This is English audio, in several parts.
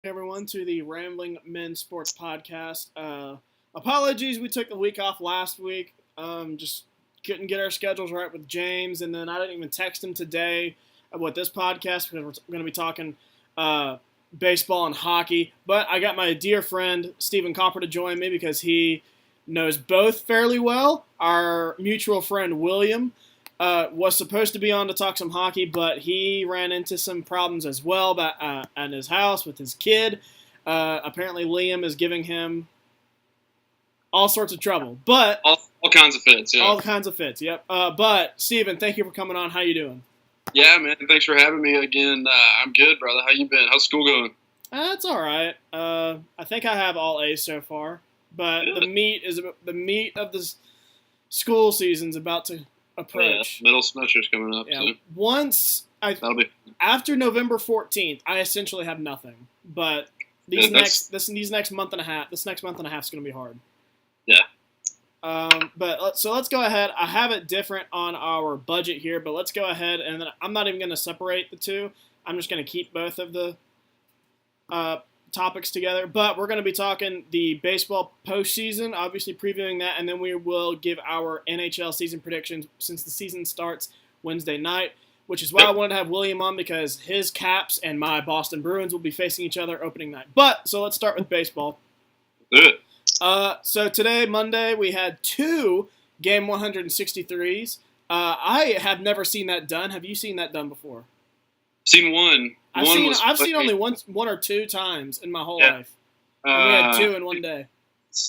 everyone, to the Rambling Men Sports Podcast. Apologies, we took the week off last week. Just couldn't get our schedules right with James, and then I didn't even text him today about this podcast because we're going to be talking baseball and hockey. But I got my dear friend Stephen Copper to join me because he knows both fairly well. Our mutual friend William was supposed to be on to talk some hockey, but he ran into some problems as well at his house with his kid. Apparently Liam is giving him all sorts of trouble. But all kinds of fits, yeah. All kinds of fits, yep. But, Steven, thank you for coming on. How you doing? Yeah, man. Thanks for having me again. I'm good, brother. How you been? How's school going? It's all right. I think I have all A's so far. But the meat of the school season's about to approach. Yeah, middle semester's coming up. Yeah. So. That'll be after November 14th, I essentially have nothing. But these next month and a half is going to be hard. Yeah. So let's go ahead. I have it different on our budget here, but let's go ahead and then I'm not even going to separate the two. I'm just going to keep both of the topics together. But we're going to be talking the baseball postseason, obviously previewing that, and then we will give our NHL season predictions since the season starts Wednesday night, which is why I wanted to have William on because his Caps and my Boston Bruins will be facing each other opening night. So let's start with baseball. Good. So today, Monday, we had 2 Game 163s. I have never seen that done. Have you seen that done before? Seen one. I've seen only one or two times in my whole life. We had 2 in one day.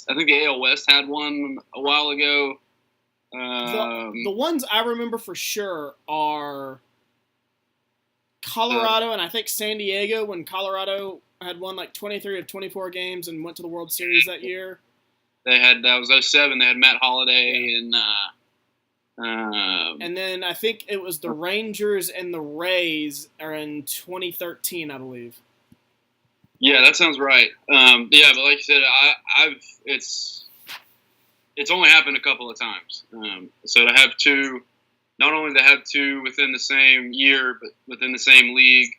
I think the AL West had one a while ago. The ones I remember for sure are Colorado and I think San Diego when Colorado had won like 23 of 24 games and went to the World Series that year. That was 2007. They had Matt Holliday and then I think it was the Rangers and the Rays are in 2013, I believe. Yeah, that sounds right. Yeah, but like you said, it's only happened a couple of times. So to have 2, not only to have 2 within the same year, but within the same league,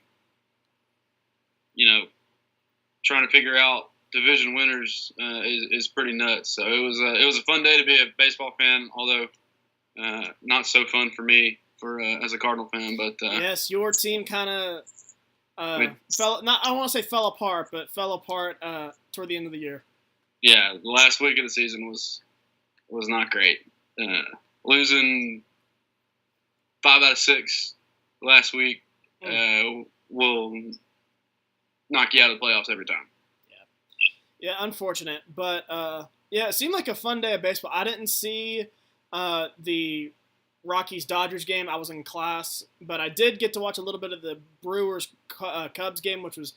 trying to figure out division winners is pretty nuts. So it was a fun day to be a baseball fan, although not so fun for me as a Cardinal fan. But yes, your team kind of I don't want to say fell apart, but fell apart toward the end of the year. Yeah, the last week of the season was not great. Losing 5 out of 6 last week will knock you out of the playoffs every time. Yeah, unfortunate. But, it seemed like a fun day of baseball. I didn't see the Rockies-Dodgers game. I was in class. But I did get to watch a little bit of the Brewers-Cubs game, which was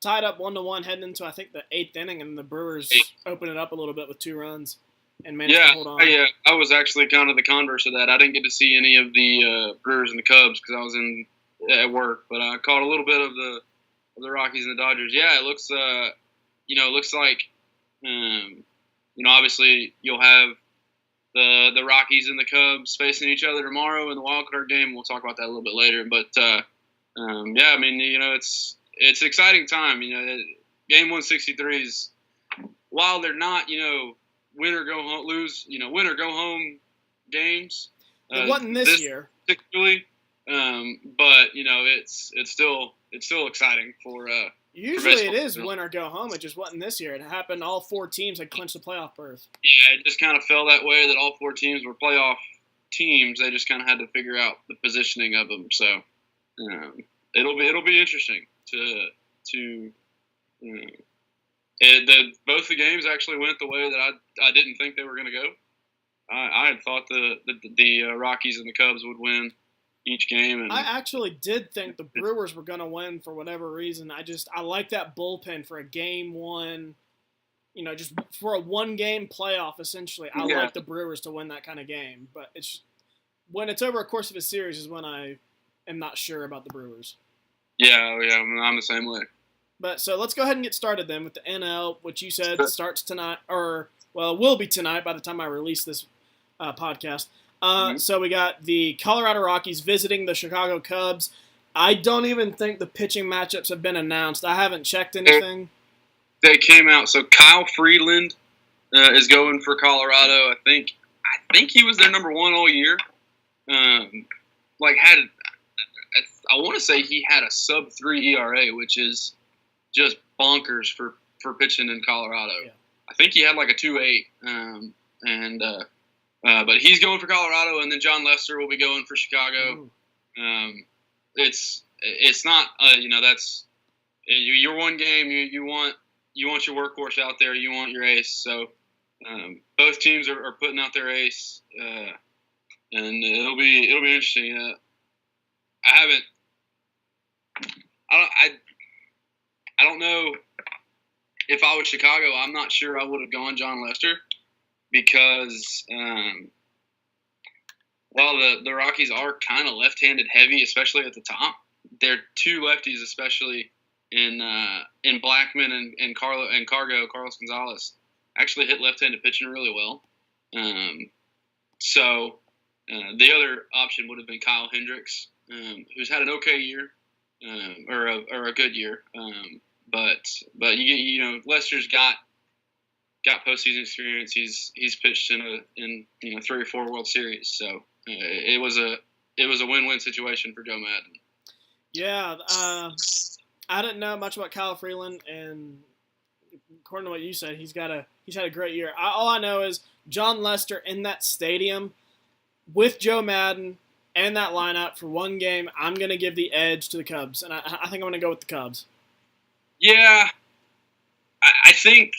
tied up 1-1 heading into, I think, the 8th inning. And the Brewers opened it up a little bit with 2 runs and managed to hold on. Yeah, I was actually kind of the converse of that. I didn't get to see any of the Brewers and the Cubs because I was at work. But I caught a little bit of the Rockies and the Dodgers. Yeah, it looks looks like, obviously you'll have the Rockies and the Cubs facing each other tomorrow in the wild card game. We'll talk about that a little bit later. But it's an exciting time. Game 163 is, while they're not win or go home, win or go home games. It wasn't this year, particularly. But it's still exciting for. Usually it is win or go home. It just wasn't this year. It happened all 4 teams had clinched the playoff berth. Yeah, it just kind of fell that way that all 4 teams were playoff teams. They just kind of had to figure out the positioning of them. So it'll be interesting both the games actually went the way that I didn't think they were going to go. I had thought the Rockies and the Cubs would win each game. And I actually did think the Brewers were going to win for whatever reason. I like that bullpen for a game 1, just for a 1-game playoff, essentially. I like the Brewers to win that kind of game. But when it's over a course of a series is when I am not sure about the Brewers. Yeah, I'm the same way. But so let's go ahead and get started then with the NL, which you said starts tonight, will be tonight by the time I release this podcast. So we got the Colorado Rockies visiting the Chicago Cubs. I don't even think the pitching matchups have been announced. I haven't checked anything. They came out. So Kyle Freeland is going for Colorado. I think he was their number one all year. I want to say he had a sub-3 ERA, which is just bonkers for pitching in Colorado. Yeah. I think he had like a 2.8, but he's going for Colorado, and then John Lester will be going for Chicago. It's not that's your one game. You want your workhorse out there. You want your ace. So both teams are putting out their ace, and it'll be interesting. I don't know if I was Chicago. I'm not sure I would have gone John Lester because while the Rockies are kind of left-handed heavy, especially at the top, they're two lefties, especially in Blackman and Carlos Gonzalez, actually hit left-handed pitching really well. So the other option would have been Kyle Hendricks, who's had an okay year or a good year. But Lester's got postseason experience. He's pitched in 3 or 4 World Series, so it was a win-win situation for Joe Madden. Yeah, I didn't know much about Kyle Freeland, and according to what you said, he's had a great year. All I know is John Lester in that stadium with Joe Madden and that lineup for one game. I'm going to give the edge to the Cubs, and I think I'm going to go with the Cubs. Yeah, I think.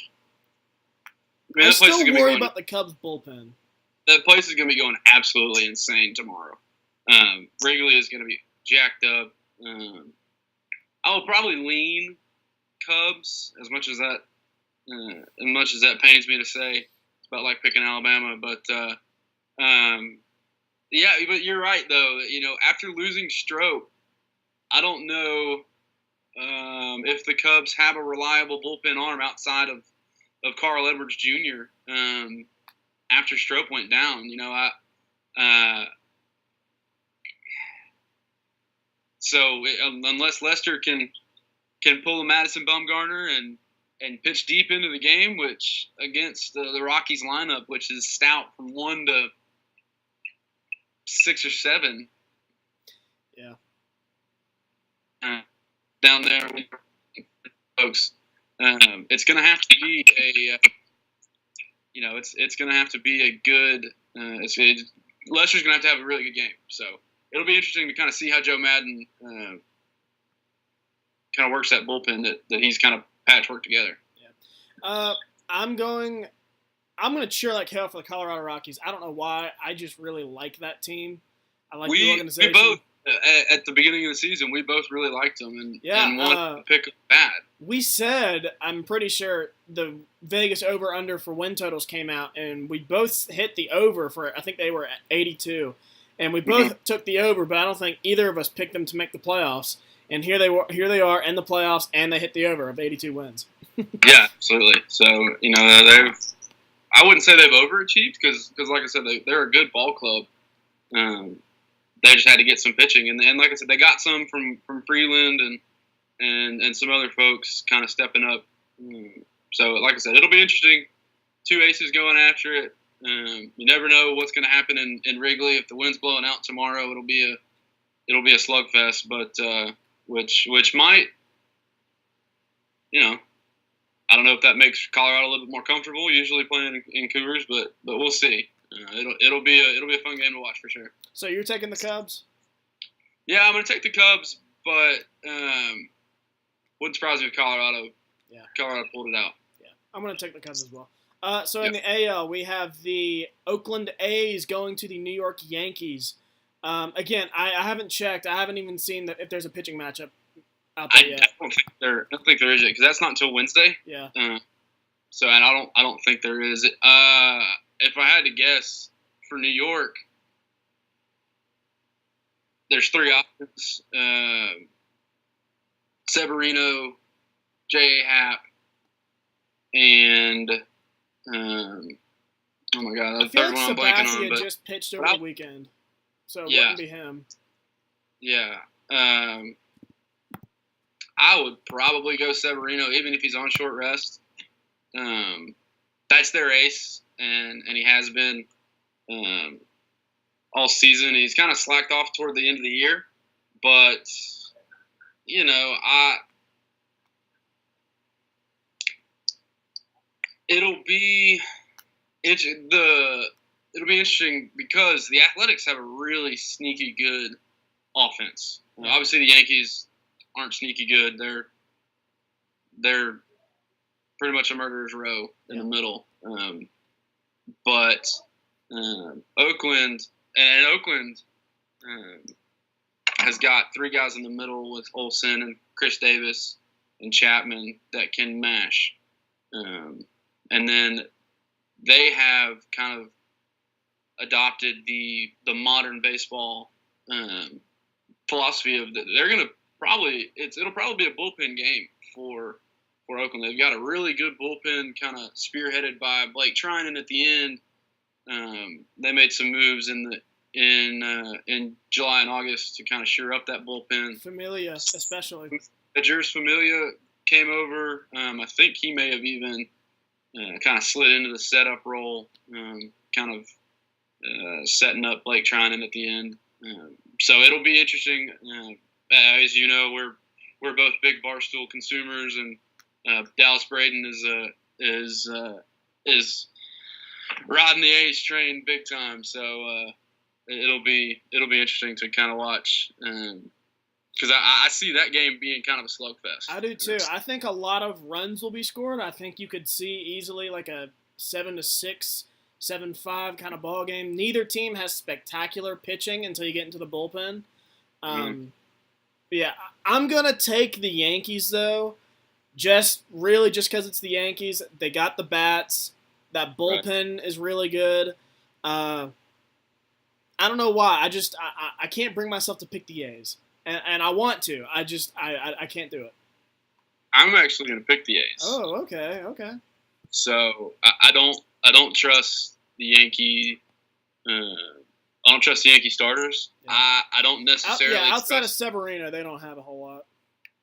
I'm still worried about the Cubs bullpen. That place is going to be going absolutely insane tomorrow. Wrigley is going to be jacked up. I will probably lean Cubs as much as that pains me to say. It's about like picking Alabama, but yeah, but you're right though. After losing Strope, I don't know if the Cubs have a reliable bullpen arm outside of Carl Edwards Jr. After Strope went down. So unless Lester can pull a Madison Bumgarner and pitch deep into the game, which against the Rockies lineup, which is stout from 1 to 6 or 7. Yeah. Down there, folks, it's going to have to be it's going to have to be a good. Lester's going to have a really good game, so it'll be interesting to kind of see how Joe Madden kind of works that bullpen that he's kind of patchworked together. Yeah. I'm going to cheer like hell for the Colorado Rockies. I don't know why. I just really like that team. I like the organization. We both, at the beginning of the season, we both really liked them and wanted to pick them bad. We said, I'm pretty sure, the Vegas over-under for win totals came out, and we both hit the over for, I think they were at 82. And we both took the over, but I don't think either of us picked them to make the playoffs. And here they are in the playoffs, and they hit the over of 82 wins. Yeah, absolutely. So, I wouldn't say they've overachieved because like I said, they're a good ball club. They just had to get some pitching, and like I said, they got some from Freeland and some other folks kind of stepping up. So, like I said, it'll be interesting. 2 aces going after it. You never know what's going to happen in Wrigley. If the wind's blowing out tomorrow, it'll be a slugfest. But which might, I don't know if that makes Colorado a little bit more comfortable. Usually playing in Cougars, but we'll see. It'll be a fun game to watch for sure. So you're taking the Cubs? Yeah, I'm going to take the Cubs, but wouldn't surprise me if Colorado pulled it out. Yeah, I'm going to take the Cubs as well. In the AL, we have the Oakland A's going to the New York Yankees. Again, I haven't checked. I haven't even seen if there's a pitching matchup out there yet. I don't think there is yet because that's not until Wednesday. Yeah. So and I don't think there is. If I had to guess for New York, there's 3 options: Severino, J.A. Happ, and oh my God, I feel like Sabathia just pitched over the weekend, so it wouldn't be him. Yeah, I would probably go Severino, even if he's on short rest. That's their ace, and he has been all season. He's kind of slacked off toward the end of the year, but it'll be interesting because the Athletics have a really sneaky good offense. Obviously, the Yankees aren't sneaky good. They're pretty much a murderer's row in the middle. But Oakland has got three guys in the middle with Olsen and Chris Davis and Chapman that can mash. And then they have kind of adopted the modern baseball philosophy of they're going to it'll probably be a bullpen game for Oakland. They've got a really good bullpen, kind of spearheaded by Blake Trinan at the end. They made some moves in July and August to kind of shore up that bullpen. Familia, especially. Jers Familia came over. I think he may have even kind of slid into the setup role, kind of setting up Blake Trinan at the end. So it'll be interesting. As you know, we're both big Barstool consumers, and Dallas Braden is riding the A's train big time. So it'll be interesting to kind of watch, because I see that game being kind of a slugfest. I do too. I think a lot of runs will be scored. I think you could see easily like a 7-6, 7-5 kind of ball game. Neither team has spectacular pitching until you get into the bullpen. Yeah, I'm going to take the Yankees, though, just because it's the Yankees. They got the bats. That bullpen is really good. I don't know why. I can't bring myself to pick the A's, and I want to. I can't do it. I'm actually going to pick the A's. Oh, okay. So I don't trust the Yankee. I don't trust the Yankee starters. Yeah. I don't necessarily. Outside of Severino, they don't have a whole lot.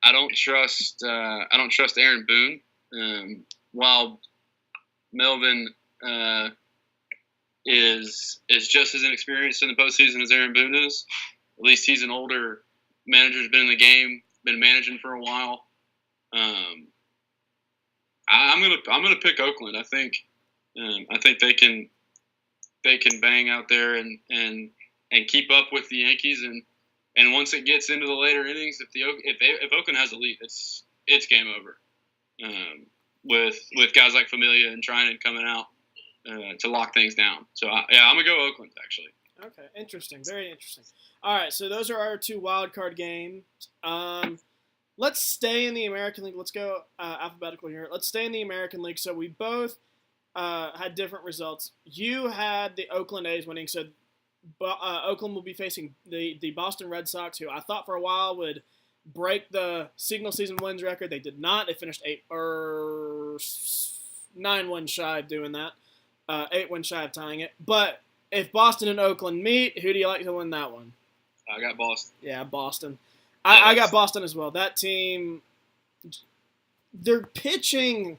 I don't trust Aaron Boone. While Melvin is just as inexperienced in the postseason as Aaron Boone is. At least he's an older manager, has been in the game, been managing for a while. I'm gonna pick Oakland. I think they can bang out there and keep up with the Yankees, and once it gets into the later innings, if Oakland has a lead, it's game over. With guys like Familia and Trinan coming out to lock things down. So I'm gonna go Oakland actually. Okay, interesting, very interesting. All right, so those are our two wild card games. Let's stay in the American League. Let's go alphabetical here. Let's stay in the American League. So we both had different results. You had the Oakland A's winning, so Oakland will be facing the Boston Red Sox, who I thought for a while would break the single season wins record. They did not. They finished 9 wins shy of doing that. 8 wins shy of tying it. But if Boston and Oakland meet, who do you like to win that one? I got Boston. Yeah, Boston. I got Boston as well. That team, their pitching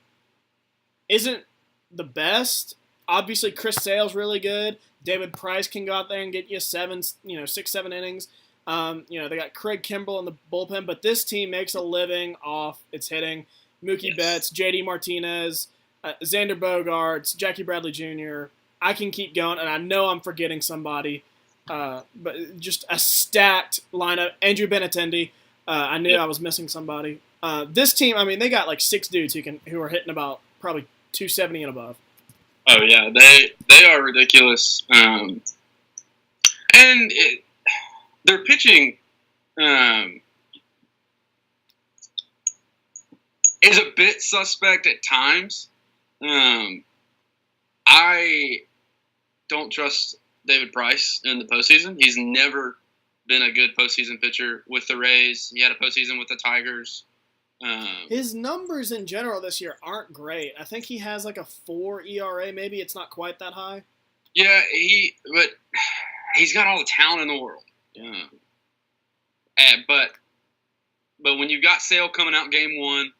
isn't the best. Obviously, Chris Sale's really good. David Price can go out there and get you 6, 7 innings. They got Craig Kimbrell in the bullpen, but this team makes a living off its hitting. Mookie Betts, J.D. Martinez, Xander Bogaerts, Jackie Bradley Jr. I can keep going, and I know I'm forgetting somebody, but just a stacked lineup. Andrew Benintendi. I knew I was missing somebody. This team, they got like 6 dudes who are hitting about probably 270 and above. Oh yeah, they are ridiculous, and their pitching is a bit suspect at times. I don't trust David Price in the postseason. He's never been a good postseason pitcher with the Rays. He had a postseason with the Tigers. His numbers in general this year aren't great. I think he has like a 4 ERA. Maybe it's not quite that high. Yeah, but he's got all the talent in the world. But when you've got Sale coming out game one,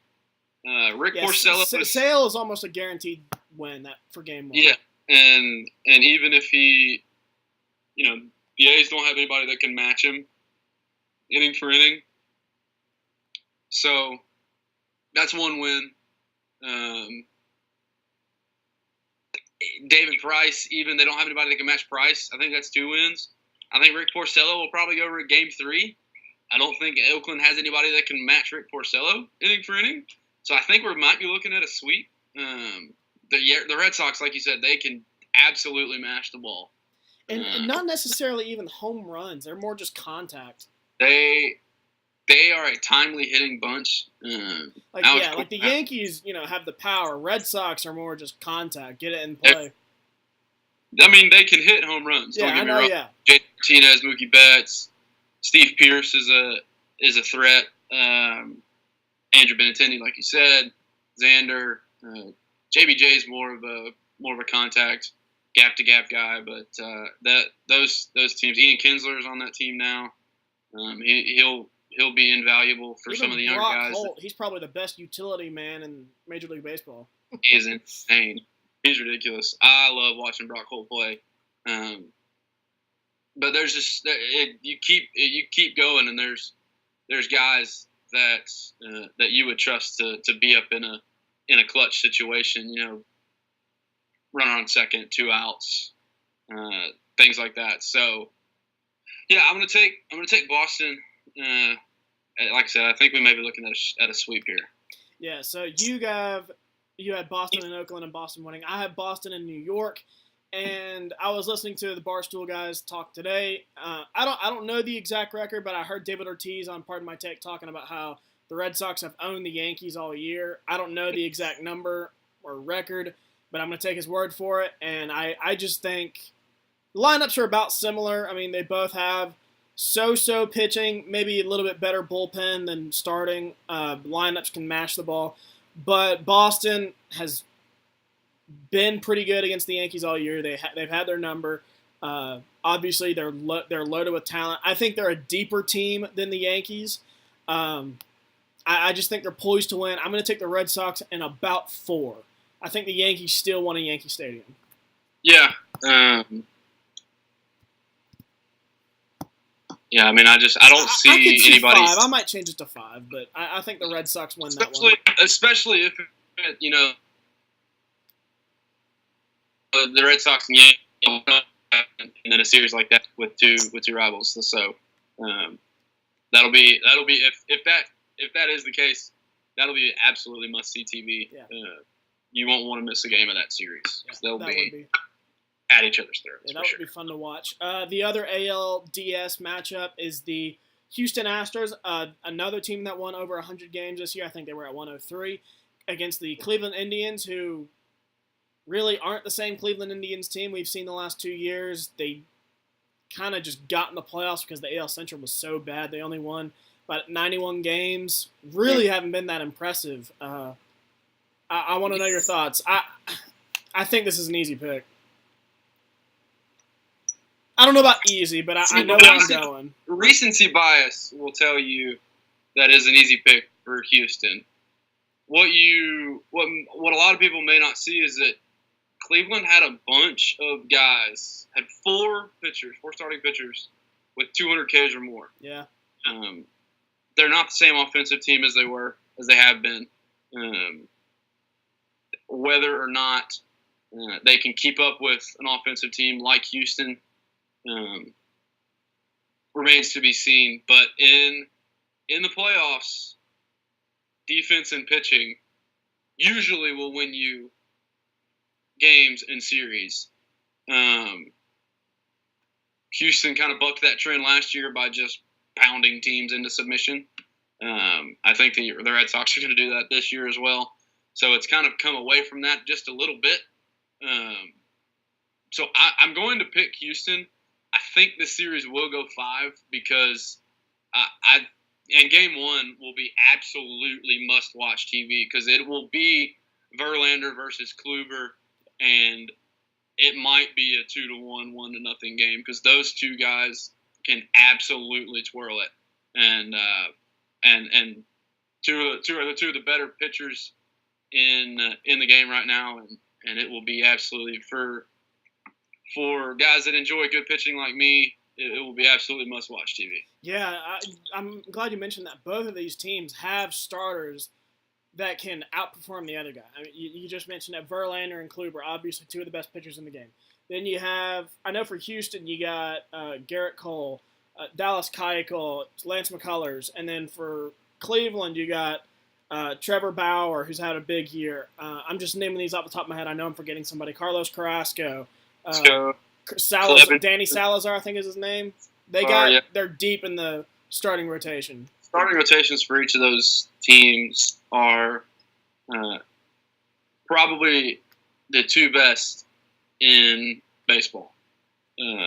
Rick Porcello Sale is almost a guaranteed win for game one. Yeah, and even if he, the A's don't have anybody that can match him inning for inning, so that's one win. David Price, even they don't have anybody that can match Price. I think that's 2 wins. I think Rick Porcello will probably go over game 3. I don't think Oakland has anybody that can match Rick Porcello inning for inning. So I think we might be looking at a sweep. The Red Sox, like you said, they can absolutely mash the ball. And not necessarily even home runs. They're more just contact. They are a timely hitting bunch. Like the Yankees, have the power. Red Sox are more just contact. Get it in play. I mean, they can hit home runs. Yeah, don't get I me know, wrong. yeah. Jay Martinez, Mookie Betts, Steve Pearce is a threat. Andrew Benintendi, like you said, Xander, JBJ is more of a contact, gap to gap guy. But those teams, Ian Kinsler is on that team now. He'll be invaluable for some of the younger guys. Holt, he's probably the best utility man in Major League Baseball. He is insane. He's ridiculous. I love watching Brock Holt play. But there's just you keep going, and there's guys that you would trust to be up in a clutch situation. Runner on second, 2 outs, things like that. So yeah, I'm gonna take Boston. Like I said, I think we may be looking at a sweep here. Yeah. So you had Boston and Oakland and Boston winning. I have Boston and New York. And I was listening to the Barstool guys talk today. I don't know the exact record, but I heard David Ortiz on Pardon My Take talking about how the Red Sox have owned the Yankees all year. I don't know the exact number or record, but I'm going to take his word for it. And I just think lineups are about similar. I mean, they both have so-so pitching, maybe a little bit better bullpen than starting. Lineups can mash the ball. But Boston has been pretty good against the Yankees all year. They've had their number. Obviously, they're loaded with talent. I think they're a deeper team than the Yankees. I just think they're poised to win. I'm going to take the Red Sox in about 4. I think the Yankees still won a Yankee Stadium. Yeah. Yeah, I mean, I don't see anybody. 5. I might change it to 5, but I think the Red Sox win that one. Especially if, the Red Sox and Yankees, and then a series like that with two rivals. So that'll be if that is the case, that'll be absolutely must see TV. Yeah. You won't want to miss a game of that series because they'll be at each other's throats. Yeah, that would be fun to watch. The other ALDS matchup is the Houston Astros, another team that won over 100 games this year. I think they were at 103 against the Cleveland Indians, who really aren't the same Cleveland Indians team we've seen the last 2 years. They kind of just got in the playoffs because the AL Central was so bad. They only won about 91 games. Really haven't been that impressive. I want to know your thoughts. I think this is an easy pick. I don't know about easy, but I know where I'm going. Recency bias will tell you that is an easy pick for Houston. What a lot of people may not see is that Cleveland had a bunch of guys, had 4 starting pitchers with 200 Ks or more. Yeah. They're not the same offensive team as they have been. Whether or not they can keep up with an offensive team like Houston remains to be seen. But in the playoffs, defense and pitching usually will win you games and series. Houston kind of bucked that trend last year by just pounding teams into submission. I think the Red Sox are going to do that this year as well. So it's kind of come away from that just a little bit. So I'm going to pick Houston. I think the series will go 5 because and game 1 will be absolutely must-watch TV because it will be Verlander versus Kluber, and it might be a 2-1, 1-0 game because those two guys can absolutely twirl it. and two of the better pitchers in the game right now, and it will be absolutely for guys that enjoy good pitching like me. It will be absolutely must-watch TV. Yeah, I'm glad you mentioned that. Both of these teams have starters that can outperform the other guy. I mean, you just mentioned that Verlander and Kluber, obviously two of the best pitchers in the game. Then you have, I know for Houston, you got Garrett Cole, Dallas Keuchel, Lance McCullers, and then for Cleveland, you got Trevor Bauer, who's had a big year. I'm just naming these off the top of my head. I know I'm forgetting somebody. Carlos Carrasco. Danny Salazar, I think is his name. They're deep in the starting rotation. Starting rotations for each of those teams are probably the two best in baseball.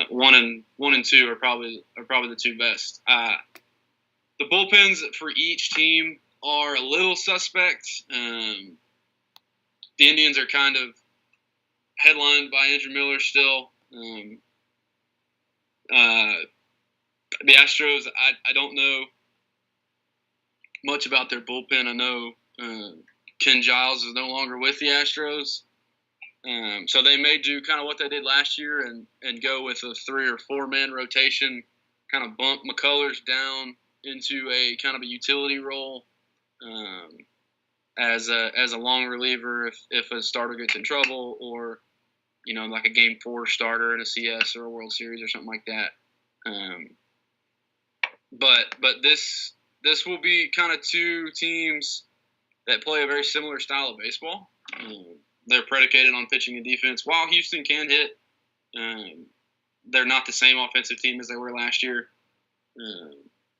One and two are probably the two best. The bullpens for each team are a little suspect. The Indians are kind of headlined by Andrew Miller still. The Astros, I don't know much about their bullpen. I know Ken Giles is no longer with the Astros. So they may do kind of what they did last year and go with a 3 or 4 man rotation, kind of bump McCullers down into a kind of a utility role as a long reliever if a starter gets in trouble, or like a Game 4 starter in a CS or a World Series or something like that. But this will be kind of two teams that play a very similar style of baseball. They're predicated on pitching and defense. While Houston can hit, they're not the same offensive team as they were last year.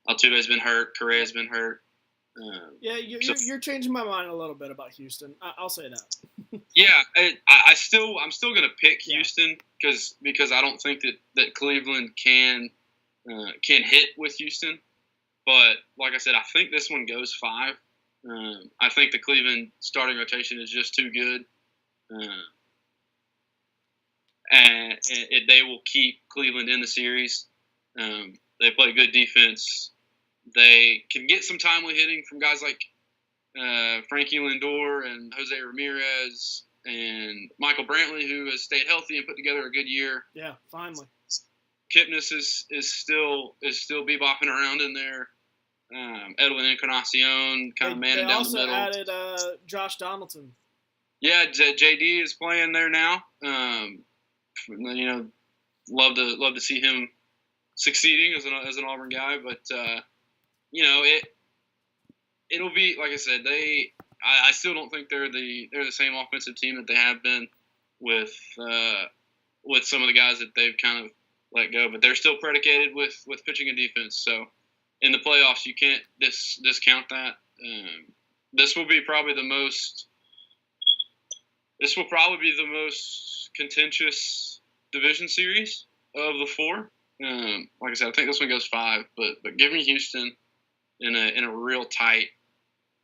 Altuve's been hurt. Correa's been hurt. You're changing my mind a little bit about Houston. I'll say that. Yeah, I'm still gonna pick Houston because I don't think that Cleveland can hit with Houston. But like I said, I think this one goes 5. I think the Cleveland starting rotation is just too good, and they will keep Cleveland in the series. They play good defense. They can get some timely hitting from guys like Frankie Lindor and Jose Ramirez and Michael Brantley, who has stayed healthy and put together a good year. Yeah, finally. Kipnis is still bebopping around in there. Edwin Encarnacion kind of manning down the middle. They also added Josh Donaldson. Yeah, JD is playing there now. Love to see him succeeding as an Auburn guy, but it'll be like I said. I still don't think they're the same offensive team that they have been with some of the guys that they've kind of let go, but they're still predicated with pitching and defense. So in the playoffs, you can't discount that. This will probably be the most contentious division series of the 4. Like I said, I think this one goes 5, but give me Houston in a real tight.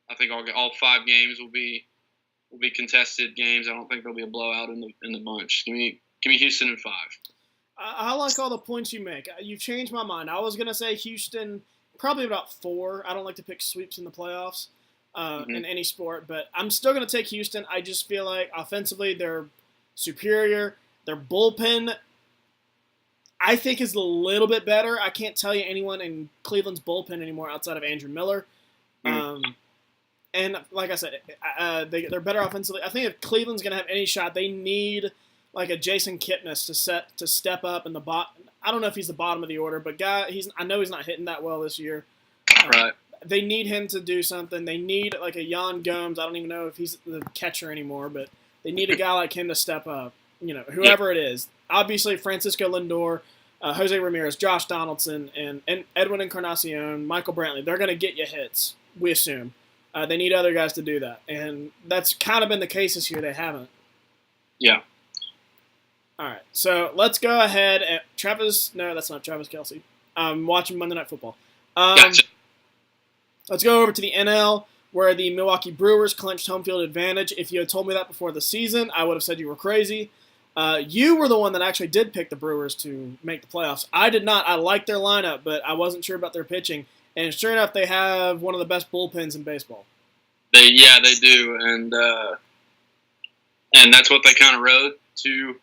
I think all 5 games will be contested games. I don't think there'll be a blowout in the bunch. Give me Houston in 5. I like all the points you make. You've changed my mind. I was gonna say Houston probably about 4. I don't like to pick sweeps in the playoffs in any sport, but I'm still gonna take Houston. I just feel like offensively they're superior. Their bullpen, I think, is a little bit better. I can't tell you anyone in Cleveland's bullpen anymore outside of Andrew Miller. And like I said, they're better offensively. I think if Cleveland's going to have any shot, they need like a Jason Kipnis to step up in the bottom. I don't know if he's the bottom of the order, but I know he's not hitting that well this year. Right. They need him to do something. They need like a Jan Gomes. I don't even know if he's the catcher anymore, but they need a guy like him to step up. Whoever it is. Obviously, Francisco Lindor, Jose Ramirez, Josh Donaldson, and Edwin Encarnacion, Michael Brantley. They're going to get you hits, we assume. They need other guys to do that. And that's kind of been the case this year. They haven't. Yeah. All right. So let's go ahead. No, that's not Travis Kelce. I'm watching Monday Night Football. Gotcha. Let's go over to the NL, where the Milwaukee Brewers clinched home field advantage. If you had told me that before the season, I would have said you were crazy. You were the one that actually did pick the Brewers to make the playoffs. I did not. I liked their lineup, but I wasn't sure about their pitching. And sure enough, they have one of the best bullpens in baseball. They do, and that's what they kind of rode to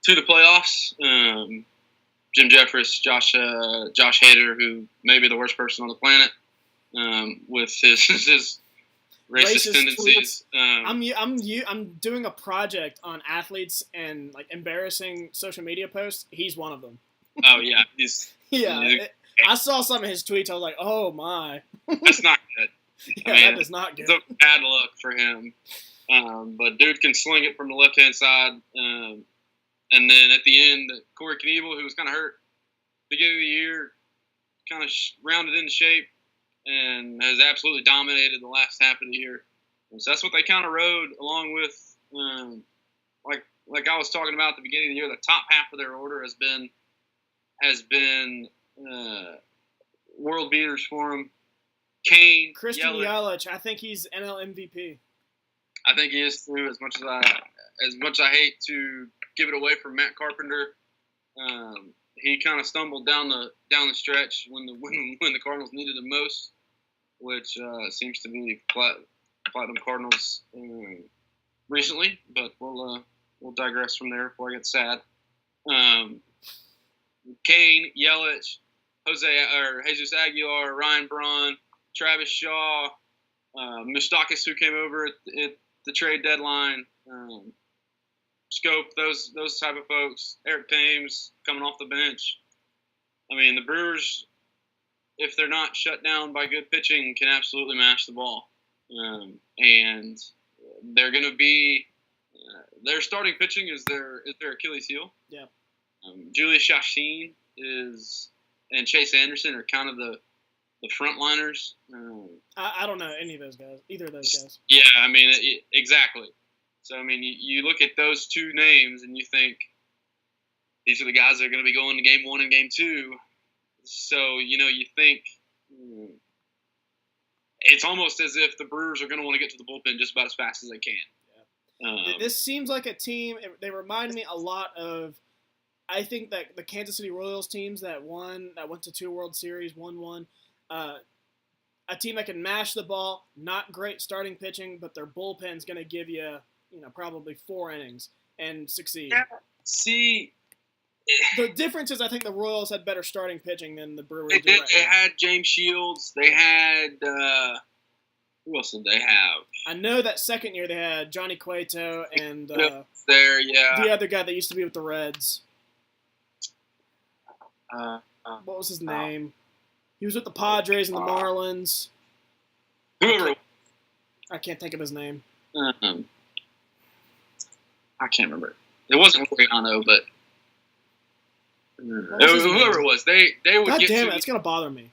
the playoffs. Jim Jeffress, Josh Hader, who may be the worst person on the planet, with his racist tendencies. I'm doing a project on athletes and like embarrassing social media posts. He's one of them. Oh yeah, I saw some of his tweets. I was like, oh my, that's not good. Yeah, that is not good. It's a bad look for him. But dude can sling it from the left hand side. And then at the end, Corey Knievel, who was kind of hurt beginning of the year, kind of rounded into shape and has absolutely dominated the last half of the year. And so that's what they kind of rode along with, like I was talking about at the beginning of the year. The top half of their order has been world beaters for them. Kane, Christian Yelich, I think he's NL MVP. I think he is too. As much as I hate to give it away from Matt Carpenter, he kind of stumbled down the stretch when the Cardinals needed him most, which seems to be Platinum Cardinals recently. But we'll digress from there before I get sad. Kane, Yelich, Jesus Aguilar, Ryan Braun, Travis Shaw, Moustakas, who came over at the trade deadline, Scope, those type of folks, Eric Thames coming off the bench. I mean, the Brewers, if they're not shut down by good pitching, can absolutely mash the ball. And they're going to be their starting pitching is their Achilles heel. Yeah. Julius Chassin and Chase Anderson are kind of the frontliners. I don't know either of those guys. Yeah, I mean, exactly. So, I mean, you look at those two names and you think these are the guys that are going to be going to game 1 and game 2. So, you think it's almost as if the Brewers are going to want to get to the bullpen just about as fast as they can. Yeah. This seems like a team. They remind me a lot of, I think, that the Kansas City Royals teams that went to 2 World Series, won one. A team that can mash the ball, not great starting pitching, but their bullpen's going to give you, probably 4 innings and succeed. Yeah. See, the difference is I think the Royals had better starting pitching than the Brewers they do did. right They now. had James Shields. They had who else did they have? I know that second year they had Johnny Cueto and the other guy that used to be with the Reds. What was his name? He was with the Padres and the Marlins. Whoever. I can't think of his name. I can't remember. It wasn't Oriano, but whoever it was, they would God get damn to. It's gonna bother me.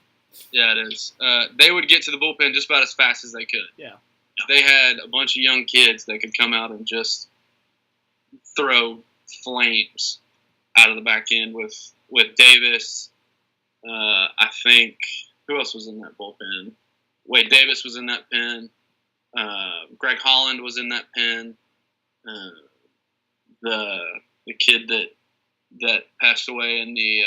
Yeah, it is. They would get to the bullpen just about as fast as they could. Yeah. They had a bunch of young kids that could come out and just throw flames out of the back end with Davis. I think who else was in that bullpen? Wade Davis was in that pen. Greg Holland was in that pen. The kid that passed away in the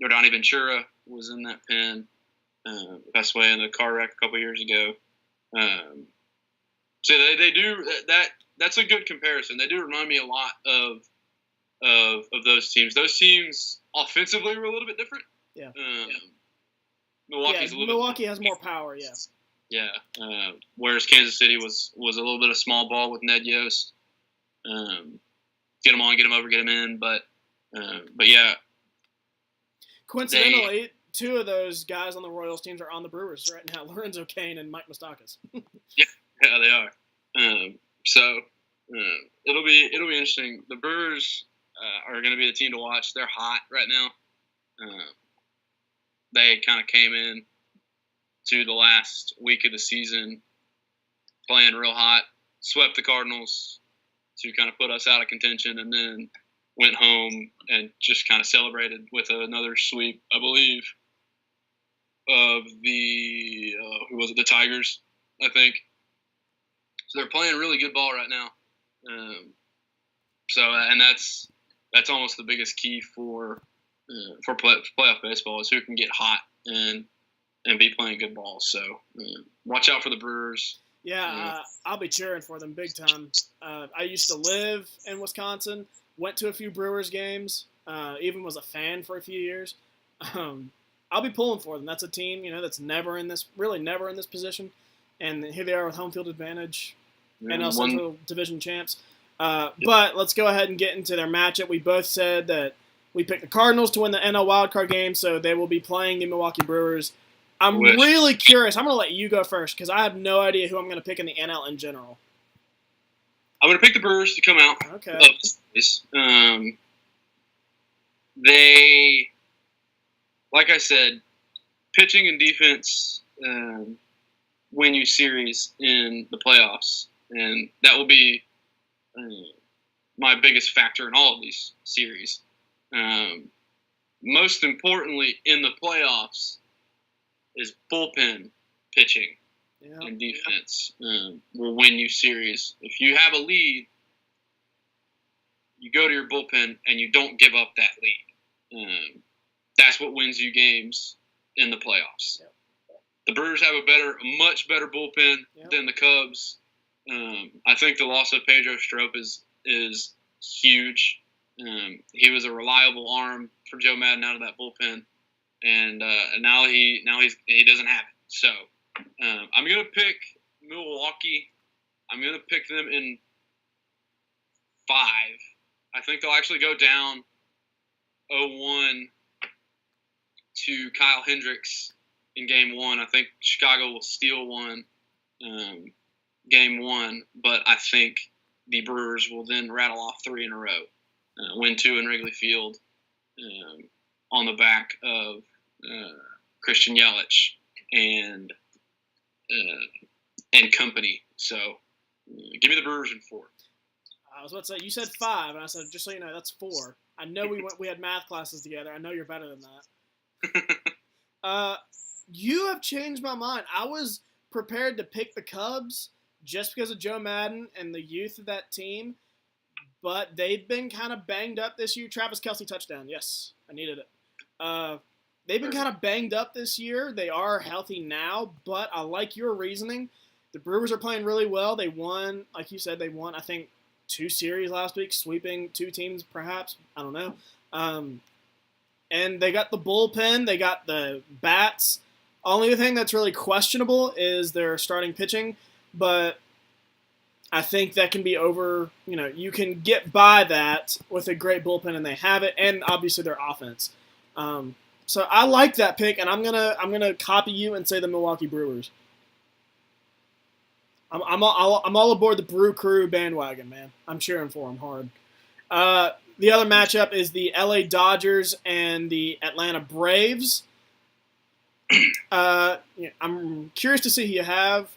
Yordani Ventura was in that pen. Passed away in a car wreck a couple years ago. So they do that. That's a good comparison. They do remind me a lot of those teams. Those teams offensively were a little bit different. Yeah. Milwaukee has more power. Yeah. Yeah. Whereas Kansas City was a little bit of small ball with Ned Yost. Get them on, get them over, get them in. But yeah. Coincidentally, 2 of those guys on the Royals teams are on the Brewers right now: Lorenzo Cain and Mike Moustakas. Yeah, they are. So it'll be interesting. The Brewers are going to be the team to watch. They're hot right now. They kind of came in to the last week of the season playing real hot, swept the Cardinals to kind of put us out of contention, and then went home and just kind of celebrated with another sweep, I believe, of the who was it? The Tigers, I think. So they're playing really good ball right now. And that's almost the biggest key for playoff baseball is who can get hot. And and be playing good ball. So watch out for the Brewers. Yeah, I'll be cheering for them big time. I used to live in Wisconsin, went to a few Brewers games, even was a fan for a few years. I'll be pulling for them. That's a team, that's never in this position, and here they are with home field advantage, NL Central Division champs. But let's go ahead and get into their matchup. We both said that we picked the Cardinals to win the NL wildcard game, so they will be playing the Milwaukee Brewers. I'm really curious. I'm going to let you go first because I have no idea who I'm going to pick in the NL in general. I'm going to pick the Brewers to come out. Okay. They, like I said, pitching and defense win you series in the playoffs, and that will be my biggest factor in all of these series. Most importantly, in the playoffs, is bullpen pitching and defense will win you series. If you have a lead, you go to your bullpen and you don't give up that lead. That's what wins you games in the playoffs. Yep. The Brewers have a much better bullpen than the Cubs. I think the loss of Pedro Strop is huge. He was a reliable arm for Joe Madden out of that bullpen. And now he doesn't have it. So I'm gonna pick Milwaukee. I'm gonna pick them in 5. I think they'll actually go down 0-1 to Kyle Hendricks in Game 1. I think Chicago will steal one Game 1, but I think the Brewers will then rattle off 3 in a row, win 2 in Wrigley Field on the back of Christian Yelich and company. So give me the Brewers in 4. I was about to say, you said 5, and I said, just so you know, that's 4. I know we had math classes together. I know you're better than that. You have changed my mind. I was prepared to pick the Cubs just because of Joe Madden and the youth of that team, but they've been kind of banged up this year. Travis Kelce touchdown. Yes, I needed it. They've been kind of banged up this year. They are healthy now, but I like your reasoning. The Brewers are playing really well. They won, like you said, I think, 2 series last week, sweeping 2 teams perhaps. I don't know. And they got the bullpen. They got the bats. Only thing that's really questionable is their starting pitching, but I think that can be over. You can get by that with a great bullpen, and they have it, and obviously their offense. So I like that pick, and I'm gonna copy you and say the Milwaukee Brewers. I'm all aboard the Brew Crew bandwagon, man. I'm cheering for them hard. The other matchup is the LA Dodgers and the Atlanta Braves. I'm curious to see who you have.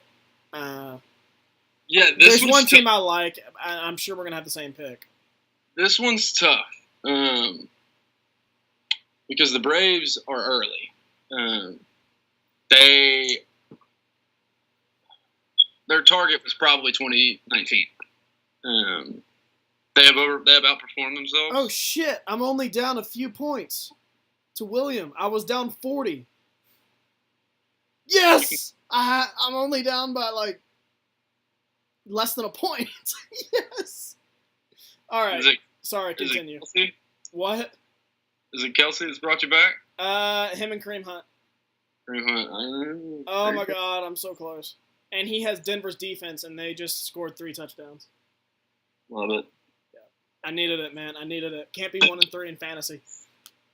There's one team I like. I'm sure we're gonna have the same pick. This one's tough. Because the Braves are early. Their target was probably 2019. They have outperformed themselves. Oh shit! I'm only down a few points to William. I was down 40. Yes, I'm only down by less than a point. Yes. All right. Sorry. Continue. What? Is it Kelce that's brought you back? Him and Kareem Hunt. Kareem Hunt. Oh my God, I'm so close. And he has Denver's defense, and they just scored 3 touchdowns. Love it. Yeah, I needed it, man. I needed it. Can't be 1-3 in fantasy.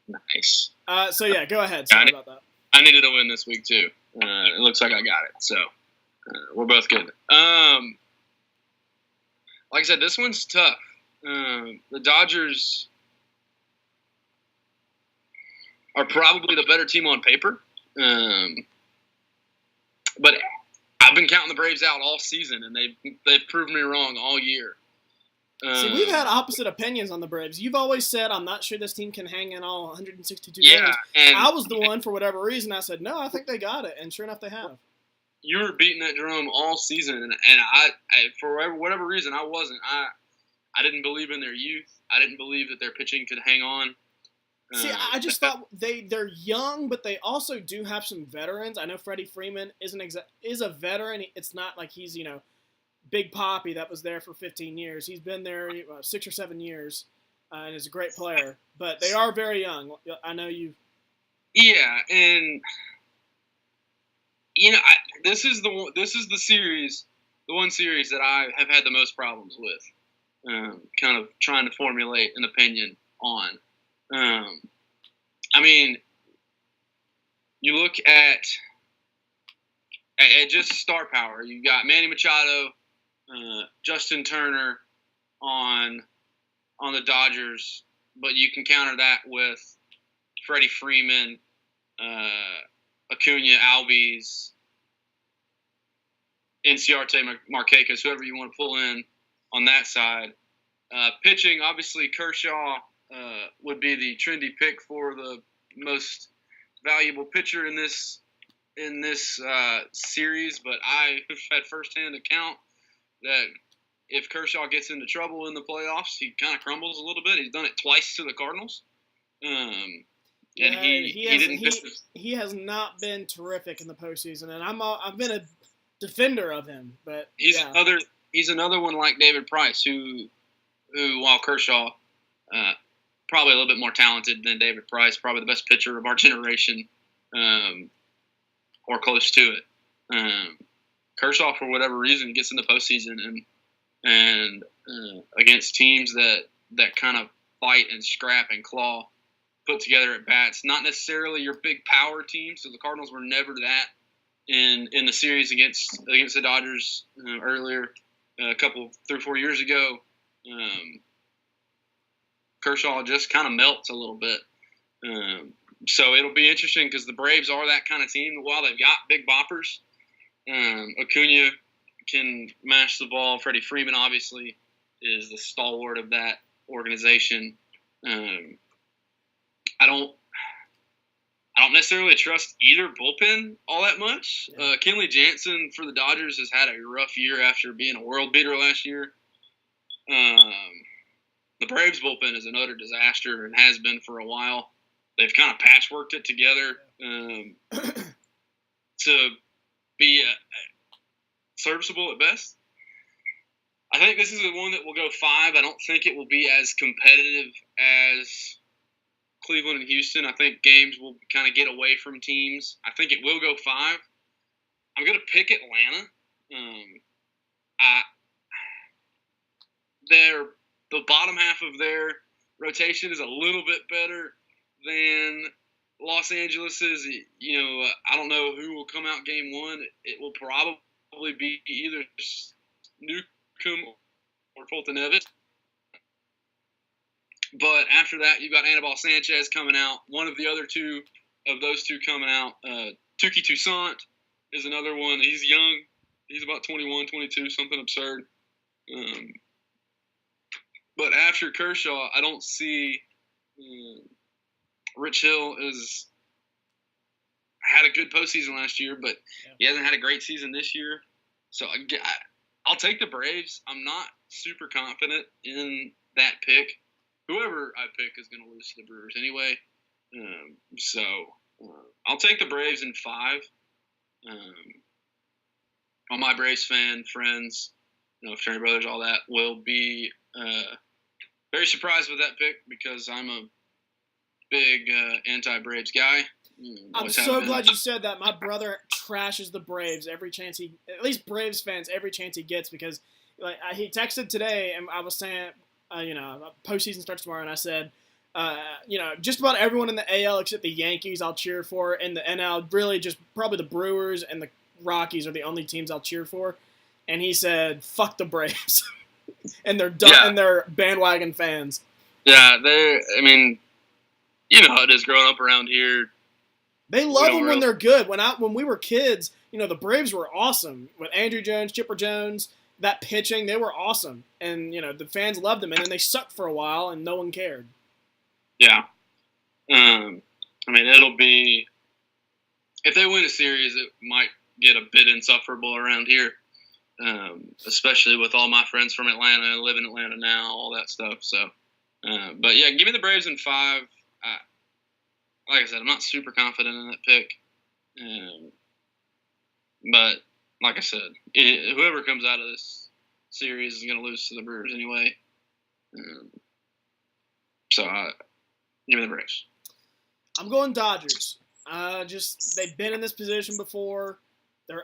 Nice. So yeah, go ahead. Sorry about that. I needed a win this week too. It looks like I got it. So we're both good. Like I said, this one's tough. The Dodgers are probably the better team on paper. But I've been counting the Braves out all season, and they've proved me wrong all year. See, we've had opposite opinions on the Braves. You've always said, I'm not sure this team can hang in all 162 games. And I was the one, for whatever reason, I said, no, I think they got it. And sure enough, they have. You were beating that drum all season, and I for whatever reason, I wasn't. I didn't believe in their youth. I didn't believe that their pitching could hang on. See, I just thought they're young, but they also do have some veterans. I know Freddie Freeman is a veteran. It's not like he's Big Poppy that was there for 15 years. He's been there 6 or 7 years, and is a great player. But they are very young. I know you. Yeah, and this is the series, the one series that I have had the most problems with. Kind of trying to formulate an opinion on. I mean, you look at just star power. You got Manny Machado, Justin Turner on the Dodgers, but you can counter that with Freddie Freeman, Acuna, Albies, Inciarte, Markakis, whoever you want to pull in on that side. Pitching, obviously, Kershaw would be the trendy pick for the most valuable pitcher in this series, but I have had firsthand account that if Kershaw gets into trouble in the playoffs, he kind of crumbles a little bit. He's done it twice to the Cardinals, and he has not been terrific in the postseason, and I've been a defender of him, but he's another one like David Price, who while Kershaw probably a little bit more talented than David Price, probably the best pitcher of our generation, or close to it. Kershaw, for whatever reason, gets in the postseason and against teams that kind of fight and scrap and claw, put together at bats. Not necessarily your big power team, so the Cardinals were never that in the series against the Dodgers earlier, a couple 3 or 4 years ago. Kershaw just kind of melts a little bit. So it'll be interesting because the Braves are that kind of team. While they've got big boppers, Acuna can mash the ball. Freddie Freeman, obviously, is the stalwart of that organization. I don't necessarily trust either bullpen all that much. Kenley Jansen for the Dodgers has had a rough year after being a world beater last year. The Braves bullpen is an utter disaster and has been for a while. They've kind of patchworked it together to be serviceable at best. I think this is the one that will go 5. I don't think it will be as competitive as Cleveland and Houston. I think games will kind of get away from teams. I think it will go 5. I'm going to pick Atlanta. The bottom half of their rotation is a little bit better than Los Angeles's. I don't know who will come out game 1. It will probably be either Newcomb or Fulton Nevis. But after that, you've got Anibal Sanchez coming out. One of the other two of those two coming out. Tuki Toussaint is another one. He's young. He's about 21, 22, something absurd. But after Kershaw, I don't see Rich Hill had a good postseason last year, but he hasn't had a great season this year. So I'll take the Braves. I'm not super confident in that pick. Whoever I pick is going to lose to the Brewers anyway. So I'll take the Braves in 5. All my Braves fan friends, fraternity brothers, all that, will be very surprised with that pick because I'm a big anti-Braves guy. I'm so glad you said that. My brother trashes the Braves every chance at least Braves fans, every chance he gets because he texted today and I was saying, postseason starts tomorrow, and I said, just about everyone in the AL except the Yankees I'll cheer for, and the NL really just probably the Brewers and the Rockies are the only teams I'll cheer for. And he said, "Fuck the Braves," and they're done, and they're bandwagon fans. Yeah, you know how it is growing up around here. They love them when they're good. When we were kids, the Braves were awesome with Andrew Jones, Chipper Jones. That pitching, they were awesome. And, the fans loved them. And then they sucked for a while, and no one cared. Yeah. It'll be – if they win a series, it might get a bit insufferable around here, especially with all my friends from Atlanta. I live in Atlanta now, all that stuff. So, but, yeah, give me the Braves in 5. like I said, I'm not super confident in that pick. But like I said, whoever comes out of this series is going to lose to the Brewers anyway. So give me the Braves. I'm going Dodgers. They've been in this position before.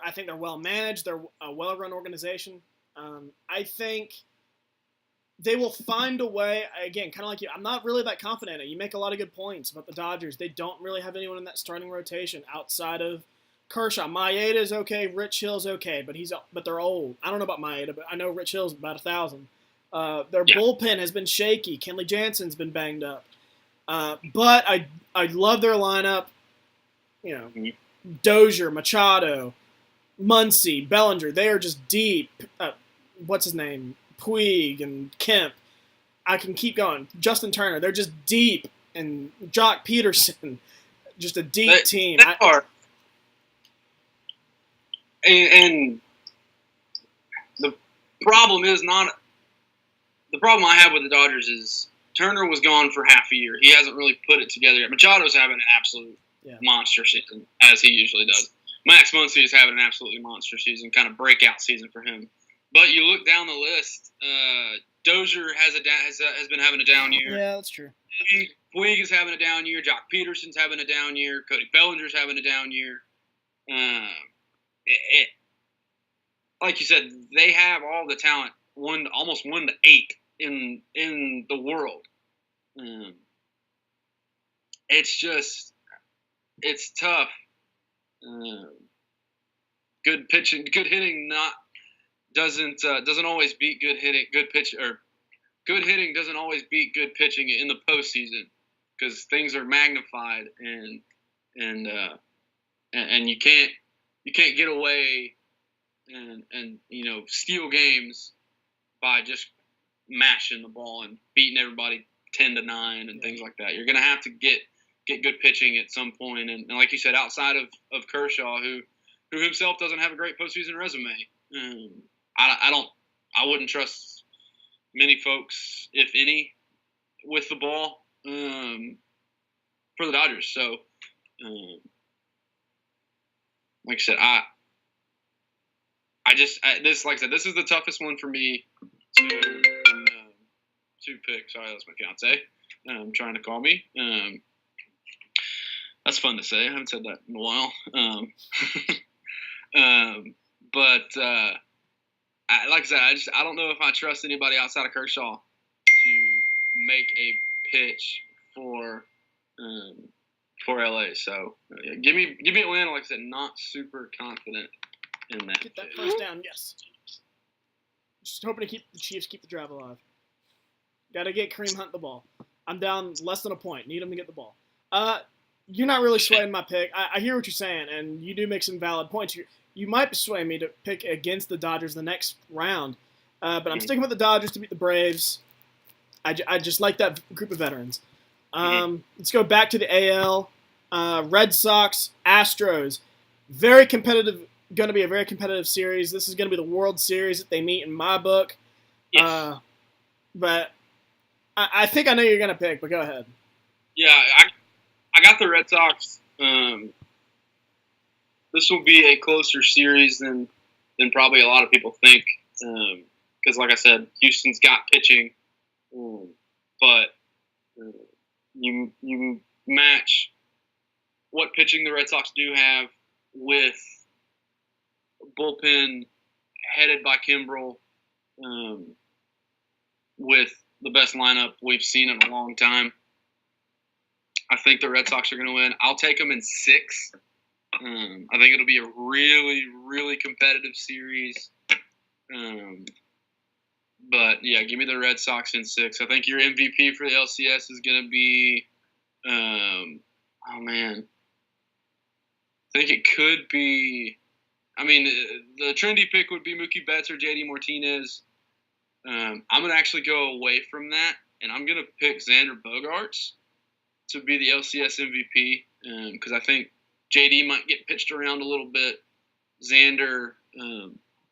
I think they're well managed. They're a well-run organization. I think they will find a way. Again, kind of like you, I'm not really that confident in it. You make a lot of good points about the Dodgers. They don't really have anyone in that starting rotation outside of Kershaw. Maeda is okay. Rich Hill's okay, but they're old. I don't know about Maeda, but I know Rich Hill's about 1,000. Their bullpen has been shaky. Kenley Jansen's been banged up. But I love their lineup. Dozier, Machado, Muncy, Bellinger. They are just deep. What's his name? Puig and Kemp. I can keep going. Justin Turner. They're just deep. And Jock Peterson. Just a deep team. And the problem I have with the Dodgers is Turner was gone for half a year. He hasn't really put it together yet. Machado's having an absolute monster season, as he usually does. Max Muncy is having an absolutely monster season, kind of breakout season for him. But you look down the list, Dozier has been having a down year. Yeah, that's true. Puig is having a down year. Jock Peterson's having a down year. Cody Bellinger's having a down year. Like you said, they have all the talent, almost 1 to 8 in the world. It's tough. Good pitching, good hitting doesn't always beat good hitting. Good hitting doesn't always beat good pitching in the postseason because things are magnified and you can't get away and steal games by just mashing the ball and beating everybody 10-9 and things like that. You're gonna have to get good pitching at some point, and like you said, outside of Kershaw, who himself doesn't have a great postseason resume. I wouldn't trust many folks, if any, with the ball for the Dodgers. So, like I said, this is the toughest one for me to pick. Sorry, that's my fiance trying to call me. That's fun to say. I haven't said that in a while. Like I said, I don't know if I trust anybody outside of Kershaw to make a pitch for LA. So give me Atlanta. Like I said, not super confident in that. Get that first down, yes. Just hoping to the Chiefs keep the drive alive. Got to get Kareem Hunt the ball. I'm down less than a point. Need him to get the ball. You're not really swaying my pick. I hear what you're saying, and you do make some valid points. You might be swaying me to pick against the Dodgers the next round, but I'm sticking with the Dodgers to beat the Braves. I just like that group of veterans. Let's go back to the AL. Red Sox, Astros. Very competitive. Going to be a very competitive series. This is going to be the World Series that they meet in my book. Yes. But I think I know you're going to pick, but go ahead. Yeah, I got the Red Sox. This will be a closer series than probably a lot of people think. Because, like I said, Houston's got pitching. But you match what pitching the Red Sox do have with bullpen headed by Kimbrel, with the best lineup we've seen in a long time. I think the Red Sox are going to win. I'll take them in 6. I think it'll be a really, really competitive series. But, yeah, give me the Red Sox in 6. I think your MVP for the LCS is going to be I think it could be – the trendy pick would be Mookie Betts or JD Martinez. I'm going to actually go away from that, and I'm going to pick Xander Bogaerts to be the LCS MVP because I think JD might get pitched around a little bit. Xander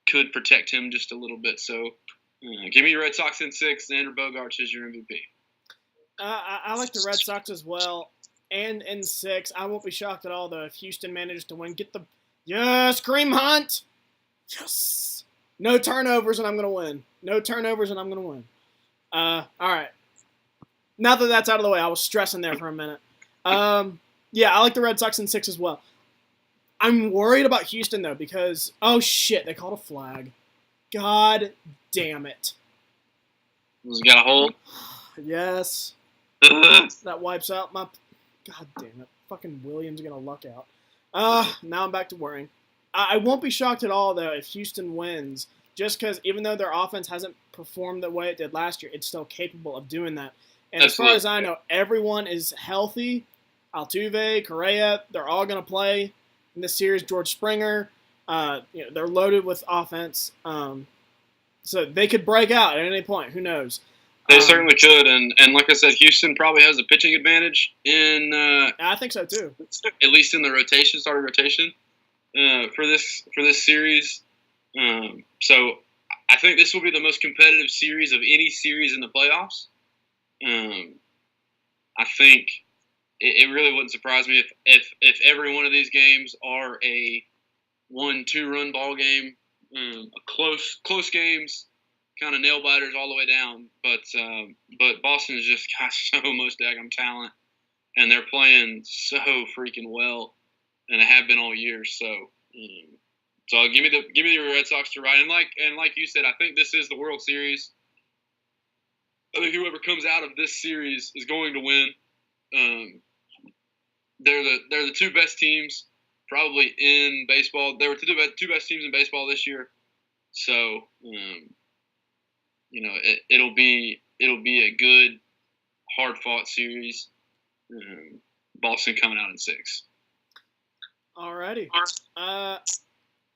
could protect him just a little bit. So give me Red Sox in 6. Xander Bogaerts is your MVP. I like the Red Sox as well. and in 6. I won't be shocked at all, though, if Houston manages to win. Yes, Kareem Hunt! Yes! No turnovers, and I'm going to win. No turnovers, and I'm going to win. All right. Now that that's out of the way, I was stressing there for a minute. Yeah, I like the Red Sox in 6 as well. I'm worried about Houston, though, because, oh, shit, they called a flag. God damn it. Was it got a hold? Yes. That wipes out my... God damn it. Fucking Williams going to luck out. Now I'm back to worrying. I won't be shocked at all, though, if Houston wins, just because even though their offense hasn't performed the way it did last year, it's still capable of doing that. And as far as I know, everyone is healthy. Altuve, Correa, they're all going to play in this series. George Springer, they're loaded with offense. So they could break out at any point. Who knows? They certainly could. And like I said, Houston probably has a pitching advantage in I think so, too. At least in the starting rotation for this series. So I think this will be the most competitive series of any series in the playoffs. I think it really wouldn't surprise me if every one of these games are a 1-2 run ball game, close games, kind of nail biters all the way down. But Boston has just got so much daggum talent, and they're playing so freaking well, and they have been all year. So give me the Red Sox to ride. And like you said, I think this is the World Series. I think whoever comes out of this series is going to win. They're the two best teams probably in baseball. They were two best teams in baseball this year. So it'll be a good, hard fought series. Boston coming out in 6. Alrighty.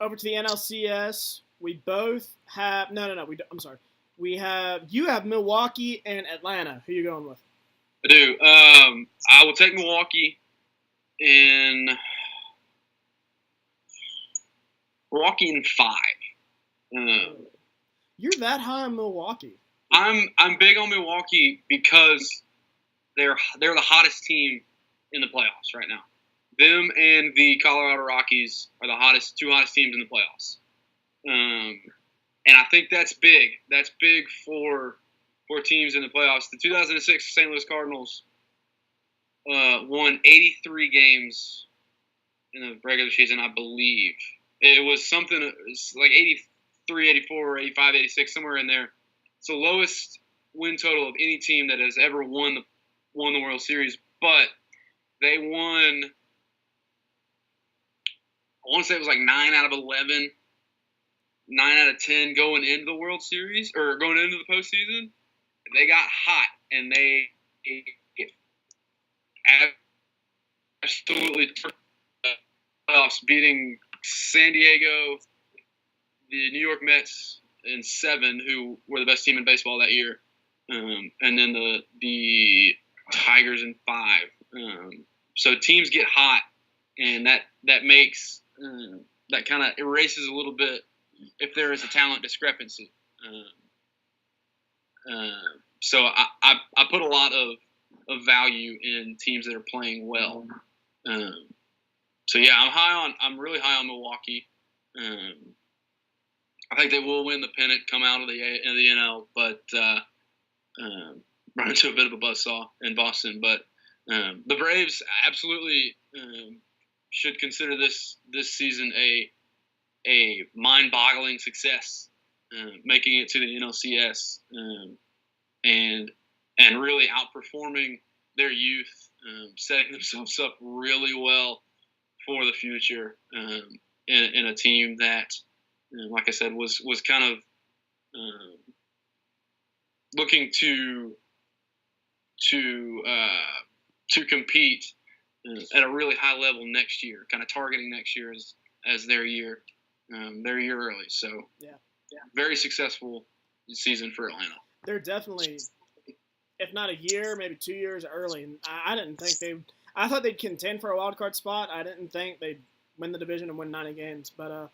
Over to the NLCS. We both have I'm sorry. You have Milwaukee and Atlanta. Who are you going with? I do. I will take Milwaukee in 5. You're that high on Milwaukee. I'm big on Milwaukee because they're the hottest team in the playoffs right now. Them and the Colorado Rockies are the two hottest teams in the playoffs. And I think that's big. That's big for teams in the playoffs. The 2006 St. Louis Cardinals won 83 games in the regular season, I believe. It was something like 83, 84, 85, 86, somewhere in there. It's the lowest win total of any team that has ever won the World Series. But they won, I want to say it was like 9 out of 11. 9 out of 10 going into the World Series or going into the postseason. They got hot and they absolutely turned the playoffs, beating San Diego, the New York Mets in 7, who were the best team in baseball that year, and then the Tigers in 5. So teams get hot, and that makes that kind of erases a little bit if there is a talent discrepancy. So I put a lot of value in teams that are playing well. So yeah, I'm really high on Milwaukee. I think they will win the pennant, come out of the NL, but run into a bit of a buzzsaw in Boston. But the Braves absolutely should consider this season a mind-boggling success, making it to the NLCS, and really outperforming their youth, setting themselves up really well for the future in a team that, like I said, was kind of looking to compete at a really high level next year, kind of targeting next year as their year early. So yeah, very successful season for Atlanta. They're definitely, if not a year, maybe 2 years early. And I didn't think I thought they'd contend for a wild card spot. I didn't think they'd win the division and win 90 games. But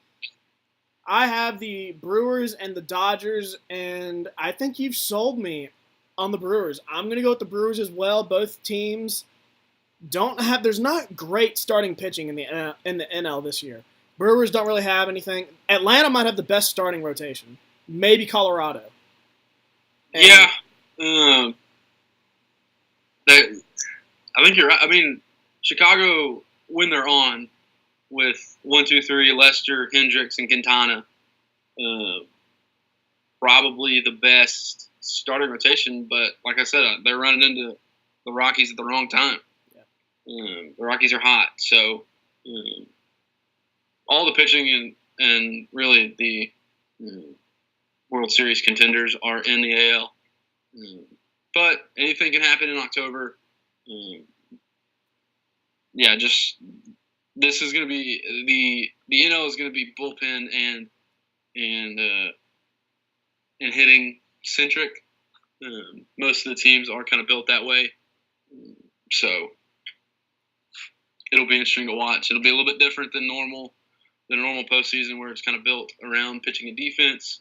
I have the Brewers and the Dodgers, and I think you've sold me on the Brewers. I'm going to go with the Brewers as well. Both teams, there's not great starting pitching in the NL this year. Brewers don't really have anything. Atlanta might have the best starting rotation. Maybe Colorado. And Yeah. I think you're right. I mean, Chicago, when they're on with 1, 2, 3, Lester, Hendricks, and Quintana, probably the best starting rotation. But like I said, they're running into the Rockies at the wrong time. Yeah. The Rockies are hot, so all the pitching and really the World Series contenders are in the AL. But anything can happen in October. This is going to be the NL is going to be bullpen and hitting centric. Most of the teams are kind of built that way, so it'll be interesting to watch. It'll be a little bit different than a normal postseason where it's kind of built around pitching and defense.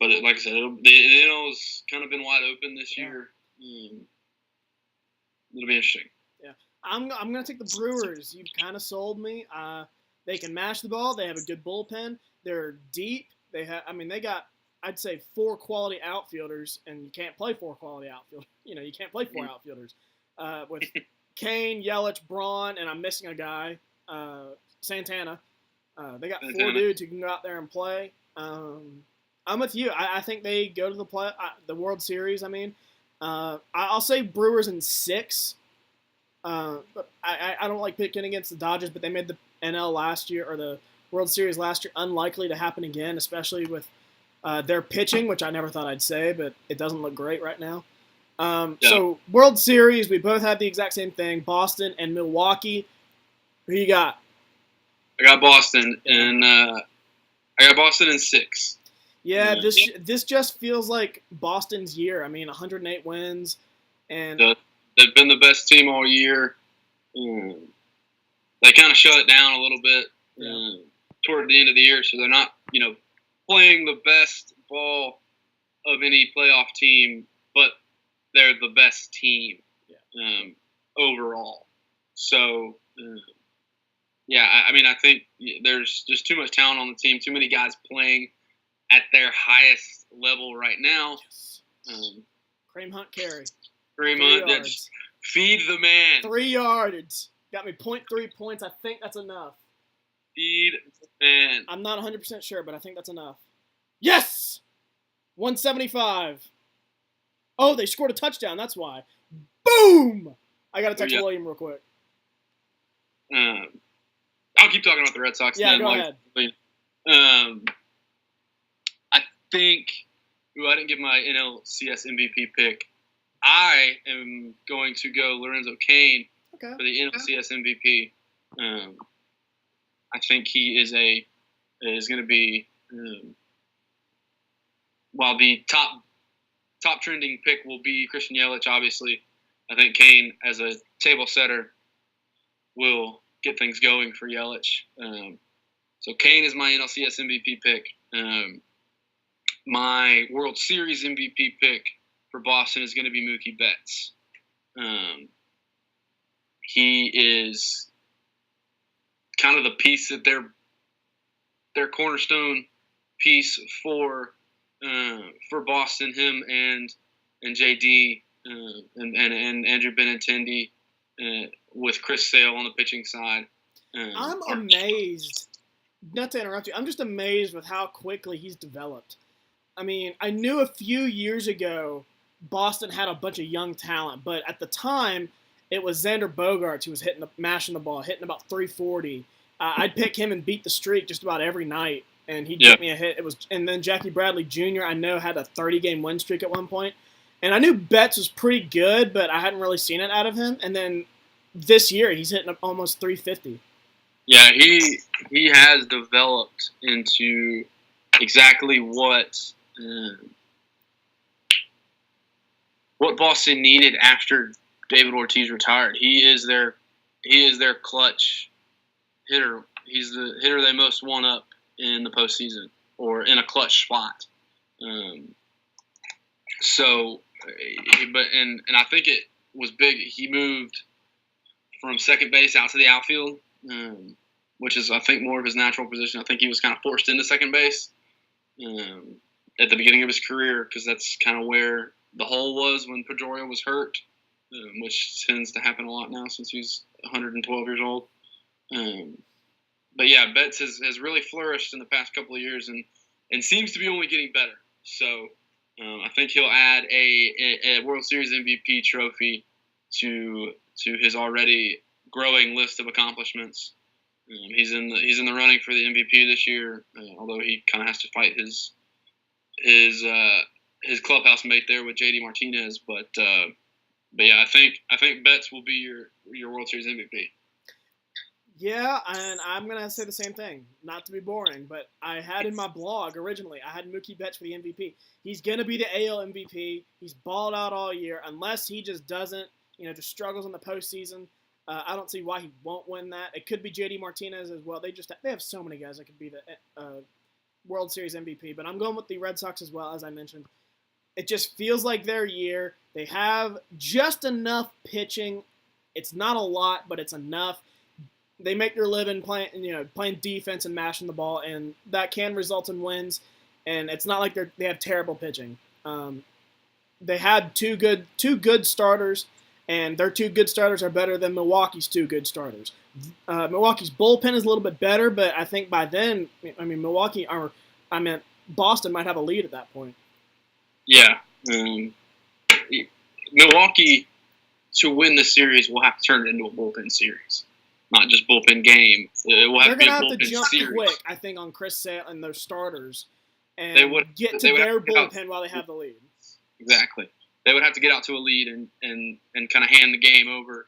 But like I said, the NL's kind of been wide open this year. It'll be interesting. Yeah, I'm gonna take the Brewers. You've kind of sold me. They can mash the ball. They have a good bullpen. They're deep. They got, I'd say, 4 quality outfielders, and you can't play 4 quality outfielders. You can't play 4 outfielders with Kane, Yelich, Braun, and I'm missing a guy, Santana. They got 4 dudes who can go out there and play. I'm with you. I think they go to the World Series. I'll say Brewers in 6. But I don't like picking against the Dodgers, but they made the NL last year, or the World Series last year, unlikely to happen again, especially with their pitching, which I never thought I'd say, but it doesn't look great right now. So World Series, we both had the exact same thing, Boston and Milwaukee. Who you got? I got Boston, and I got Boston in 6. Yeah, this just feels like Boston's year. 108 wins, and they've been the best team all year. They kind of shut it down a little bit toward the end of the year, so they're not, playing the best ball of any playoff team, but they're the best team overall. So, I think there's just too much talent on the team, too many guys playing at their highest level right now. Yes. Kareem Hunt carry. Kareem Hunt, just feed the man. 3 yards. Got me 0.3 points. I think that's enough. Feed the man. I'm not 100% sure, but I think that's enough. Yes! 175. Oh, they scored a touchdown. That's why. Boom! I got to text William real quick. I'll keep talking about the Red Sox. Yeah, go ahead. I think I didn't give my NLCS MVP pick. I am going to go Lorenzo Cain for the NLCS MVP. I think he is going to be while the top trending pick will be Christian Yelich. Obviously, I think Cain as a table setter will get things going for Yelich. So Cain is my NLCS MVP pick. My World Series MVP pick for Boston is going to be Mookie Betts. He is kind of the piece that their cornerstone piece for Boston. Him and JD and Andrew Benintendi with Chris Sale on the pitching side. I'm amazed. Not to interrupt you, I'm just amazed with how quickly he's developed. I knew a few years ago Boston had a bunch of young talent, but at the time it was Xander Bogaerts who was mashing the ball, hitting about 340. I'd pick him and beat the streak just about every night, and he'd get me a hit. And then Jackie Bradley Jr. I know had a 30-game win streak at one point, and I knew Betts was pretty good, but I hadn't really seen it out of him. And then this year he's hitting almost 350. Yeah, he has developed into exactly what Boston needed after David Ortiz retired. He is their clutch hitter. He's the hitter they most want up in the postseason or in a clutch spot. I think was big. He moved from second base out to the outfield, which is, I think, more of his natural position. I think he was kind of forced into second base at the beginning of his career because that's kind of where the hole was when Pedroia was hurt, which tends to happen a lot now since he's 112 years old. But yeah, Betts has really flourished in the past couple of years and seems to be only getting better. So I think he'll add a World Series MVP trophy to his already growing list of accomplishments. He's in the running for the MVP this year, although he kind of has to fight his clubhouse mate there with JD Martinez. But yeah, I think Betts will be your World Series MVP. Yeah, and I'm going to say the same thing, not to be boring, but I had in my blog originally, I had Mookie Betts for the MVP. He's going to be the AL MVP. He's balled out all year, unless he just doesn't, just struggles in the postseason. I don't see why he won't win that. It could be JD Martinez as well. They have so many guys that could be the World Series MVP, but I'm going with the Red Sox as well, as I mentioned. It just feels like their year. They have just enough pitching. It's not a lot, but it's enough. They make their living playing defense and mashing the ball, and that can result in wins. And it's not like they have terrible pitching. They had two good starters, and their two good starters are better than Milwaukee's two good starters. Milwaukee's bullpen is a little bit better, but I think by then, Boston might have a lead at that point. Yeah, Milwaukee to win the series will have to turn it into a bullpen series. Not just bullpen game. It will have to be a bullpen series. They're going to have to jump quick, I think, on Chris Sale and those starters and get to their bullpen while they have the lead. Exactly. They would have to get out to a lead and kind of hand the game over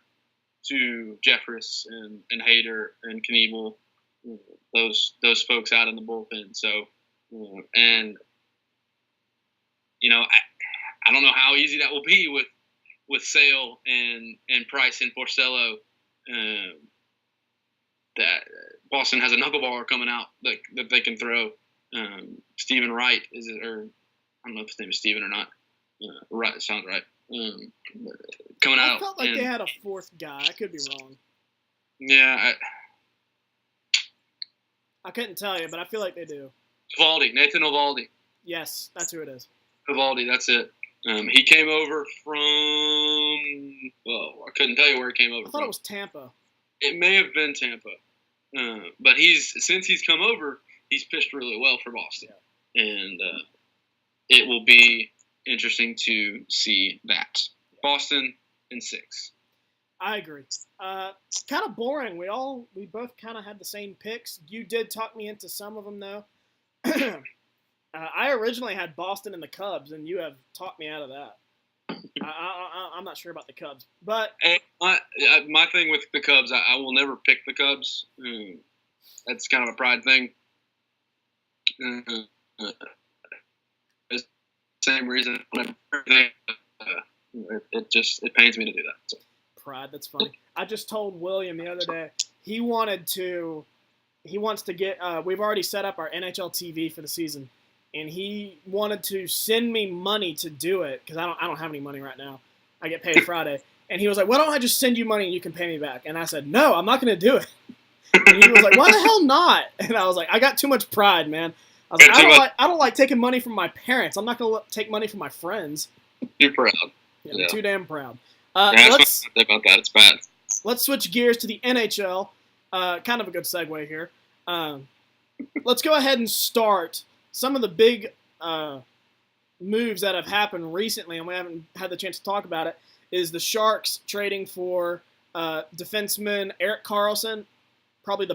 to Jeffress and Hader and Knievel, those folks out in the bullpen. So, and I don't know how easy that will be with Sale and Price and Porcello. That Boston has a knuckleballer coming out that they can throw. Stephen Wright, is it? Or I don't know if his name is Stephen or not. Right, sounds right. Coming out. I felt like they had a fourth guy. I could be wrong. Yeah. I couldn't tell you, but I feel like they do. Nathan Eovaldi. Yes, that's who it is. Eovaldi, that's it. He came over from. I couldn't tell you where he came over from. I thought it was Tampa. It may have been Tampa, but since he's come over, he's pitched really well for Boston, and it will be interesting to see that. Boston in 6. I agree. It's kind of boring. We both kind of had the same picks. You did talk me into some of them though. I originally had Boston and the Cubs, and you have talked me out of that. I'm not sure about the Cubs, but my thing with the Cubs, I will never pick the Cubs. That's kind of a pride thing. Same reason. It pains me to do that. So. Pride. That's funny. I just told William the other day he wants to get. We've already set up our NHL TV for the season. And he wanted to send me money to do it because I don't have any money right now. I get paid Friday. And he was like, why don't I just send you money and you can pay me back? And I said, no, I'm not going to do it. And he was like, why the hell not? And I was like, I got too much pride, man. I was like, I don't like taking money from my parents. I'm not going to take money from my friends. Too proud. Yeah, I'm too damn proud. Let's about that. It's bad. Let's switch gears to the NHL. Kind of a good segue here. Let's go ahead and start some of the big moves that have happened recently, and we haven't had the chance to talk about it, is the Sharks trading for defenseman Erik Karlsson, probably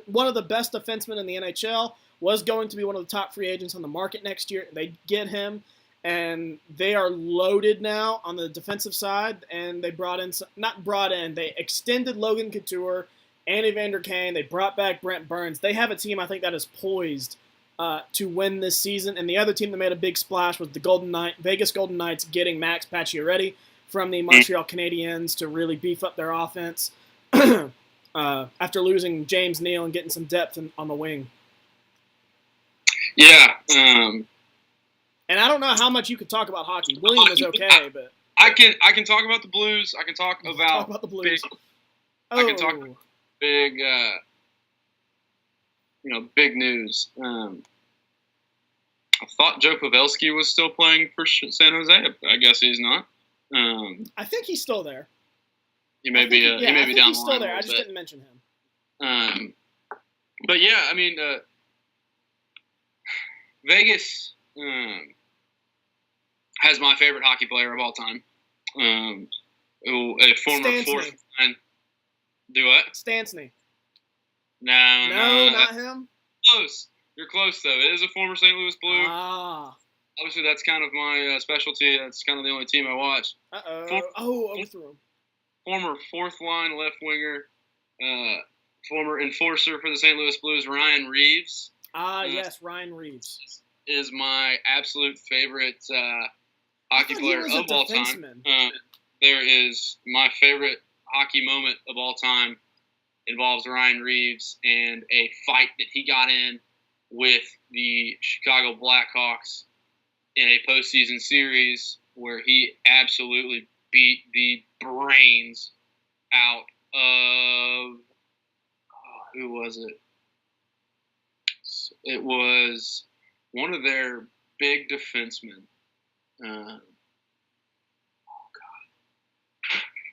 one of the best defensemen in the NHL, was going to be one of the top free agents on the market next year. They get him, and they are loaded now on the defensive side, and they they extended Logan Couture, and Evander Kane. They brought back Brent Burns. They have a team, I think, that is poised to win this season. And the other team that made a big splash was the Vegas Golden Knights, getting Max Pacioretty from the Montreal Canadiens to really beef up their offense after losing James Neal and getting some depth on the wing. Yeah. And I don't know how much you could talk about hockey. William is okay, but I I can talk about the Blues. I can talk about the Blues. I can talk big, big news. I thought Joe Pavelski was still playing for San Jose. I guess he's not. I think he's still there. He may be down the line. He's still there. I just didn't mention him. But yeah, I mean, Vegas has my favorite hockey player of all time. A former Stastny. fourth line. Do what? Stastny. No, not him. Close. You're close though. It is a former St. Louis Blue. Ah. Obviously, that's kind of my specialty. That's kind of the only team I watch. Overthrew him. Former fourth line left winger, former enforcer for the St. Louis Blues, Ryan Reeves. Yes, Ryan Reeves is my absolute favorite hockey player of all time. There is my favorite hockey moment of all time involves Ryan Reeves and a fight that he got in with the Chicago Blackhawks in a postseason series where he absolutely beat the brains out of who was it? It was one of their big defensemen.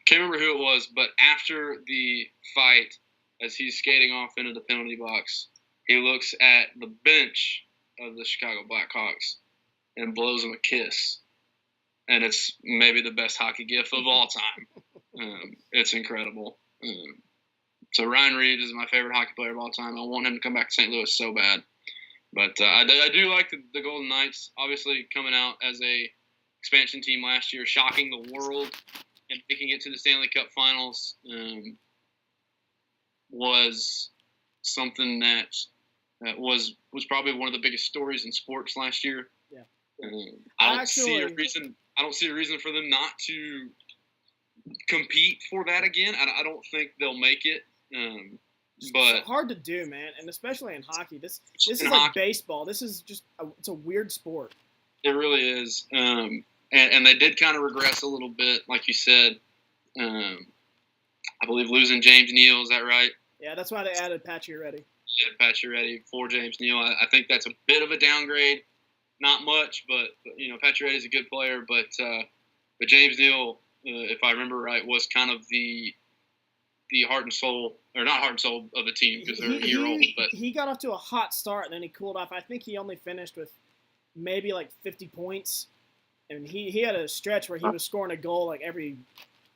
Can't remember who it was, but after the fight, as he's skating off into the penalty box, he looks at the bench of the Chicago Blackhawks and blows him a kiss. And it's maybe the best hockey gif of all time. It's incredible. So Ryan Reeves is my favorite hockey player of all time. I want him to come back to St. Louis so bad. But I do like the Golden Knights, obviously coming out as a expansion team last year, shocking the world and making it to the Stanley Cup Finals was something that was probably one of the biggest stories in sports last year. Yeah. I don't see a reason for them not to compete for that again. I don't think they'll make it. But it's hard to do, man, and especially in hockey. This is like baseball. This is just it's a weird sport. It really is. And they did kind of regress a little bit, like you said. I believe losing James Neal, is that right? Yeah, that's why they added Pacioretty. Pacioretty for James Neal. I think that's a bit of a downgrade. Not much, but Pacioretty is a good player. But James Neal, if I remember right, was kind of the heart and soul, or not heart and soul of the team because they're a year old. But he got off to a hot start and then he cooled off. I think he only finished with maybe like 50 points. And he had a stretch where he was scoring a goal like every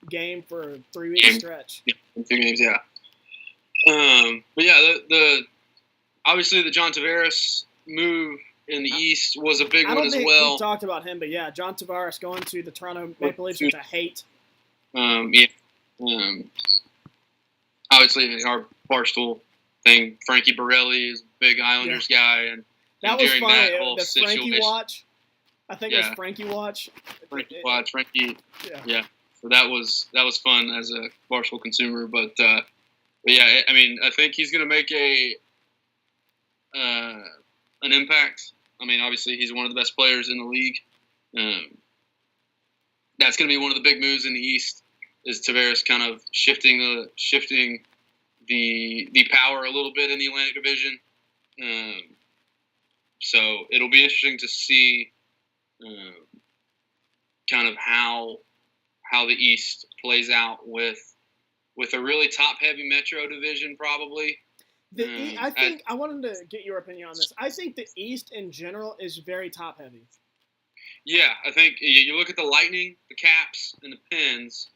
game for a 3-week stretch. Yeah, 2 games, yeah. But yeah, the obviously the John Tavares move in the East was a big one as well. I don't think we talked about him, but yeah, John Tavares going to the Toronto Maple Leafs, which I hate. Obviously, our Barstool thing, Frankie Borelli is a big Islanders guy, and that was during funny. that whole situation, Frankie watch. I think it was Frankie watch. Frankie. Yeah. So that was fun as a Barstool consumer, but yeah, I mean, I think he's going to make an impact. I mean, obviously, he's one of the best players in the league. That's going to be one of the big moves in the East. Is Tavares kind of shifting the power a little bit in the Atlantic Division. So it'll be interesting to see kind of how the East plays out with a really top-heavy Metro division probably. I wanted to get your opinion on this. I think the East in general is very top-heavy. Yeah, I think you look at the Lightning, the Caps, and the Pens,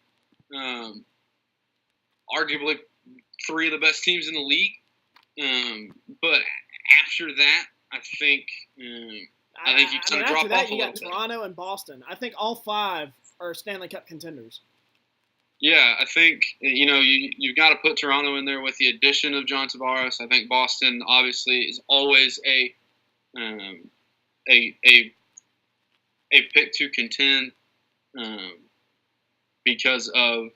arguably 3 of the best teams in the league. But after that, I think you kind of drop off a little bit. You got Toronto and Boston. I think all 5 are Stanley Cup contenders. Yeah, I think you've got to put Toronto in there with the addition of John Tavares. I think Boston obviously is always a pick to contend because of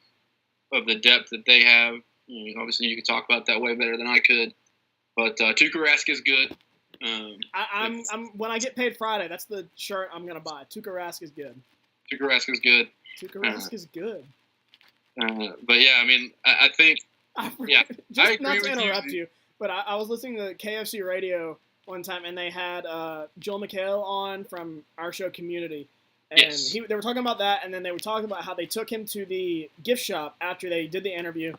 the depth that they have. Obviously, you could talk about that way better than I could. But Tuukka Rask is good. I'm when I get paid Friday, that's the shirt I'm gonna buy. Tuukka Rask is good. Tuukka Rask is good. Tuukka Rask is good. But yeah, I mean, I think. Just I agree not to with interrupt you, but I was listening to KFC radio one time, and they had Joel McHale on from our show Community. And yes. They were talking about that, and then they were talking about how they took him to the gift shop after they did the interview.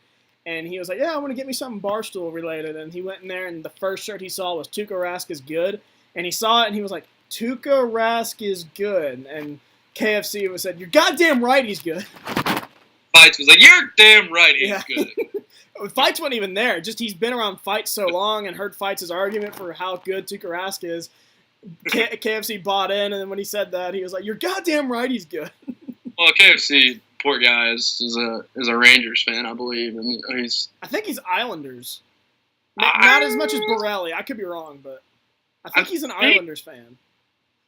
And he was like, yeah, I want to get me something Barstool related. And he went in there, and the first shirt he saw was Tuukka Rask is good. And he saw it, and he was like, Tuukka Rask is good. And KFC said, you're goddamn right he's good. Fights was like, you're damn right he's good. Fights wasn't even there. Just he's been around Fights so long and heard Fights' argument for how good Tuukka Rask is. KFC bought in, and then when he said that, he was like, you're goddamn right he's good. Well, KFC, poor guy, is a Rangers fan, I believe. And I think he's Islanders. Not as much as Borelli. I could be wrong, but I think he's an Islanders fan.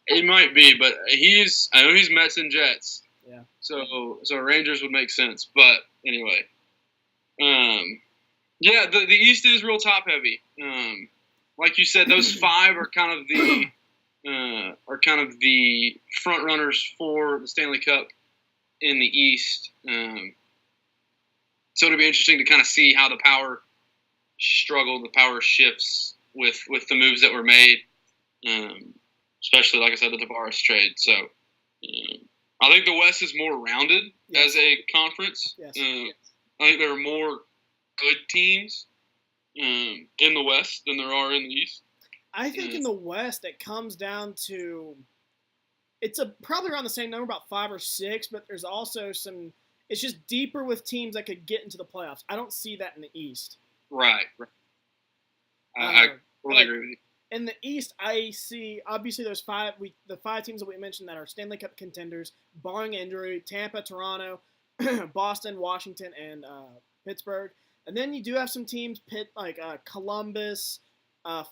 He might be, but I know he's Mets and Jets. Yeah. So Rangers would make sense. But anyway. Yeah, the East is real top heavy. Like you said, those five are kind of the front runners for the Stanley Cup in the East. So it'll be interesting to kind of see how the power shifts with the moves that were made. Especially, like I said, the Tavares trade. So I think the West is more rounded as a conference. Yes. I think there are more good teams in the West than there are in the East. I think in the West it comes down to it's probably around the same number, about 5 or 6, but there's also some. It's just deeper with teams that could get into the playoffs. I don't see that in the East. Right. I totally agree with you. In the East, I see obviously there's the 5 teams that we mentioned that are Stanley Cup contenders, barring injury: Tampa, Toronto, Boston, Washington, and Pittsburgh. And then you do have some teams, like Columbus,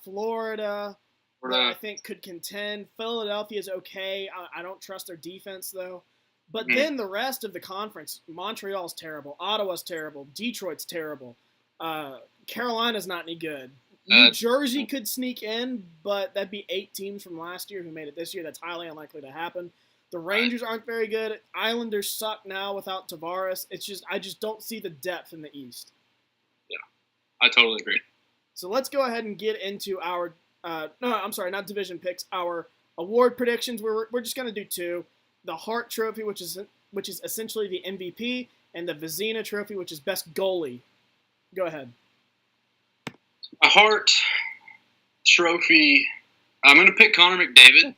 Florida, that I think could contend. Philadelphia is okay. I don't trust their defense, though. But then the rest of the conference, Montreal's terrible. Ottawa's terrible. Detroit's terrible. Carolina's not any good. New Jersey could sneak in, but that'd be 8 teams from last year who made it this year. That's highly unlikely to happen. The Rangers aren't very good. Islanders suck now without Tavares. I just don't see the depth in the East. Yeah, I totally agree. So let's go ahead and get into our not division picks, our award predictions. We're just going to do 2. The Hart Trophy, which is essentially the MVP, and the Vezina Trophy, which is best goalie. Go ahead. A Hart Trophy. I'm going to pick Connor McDavid.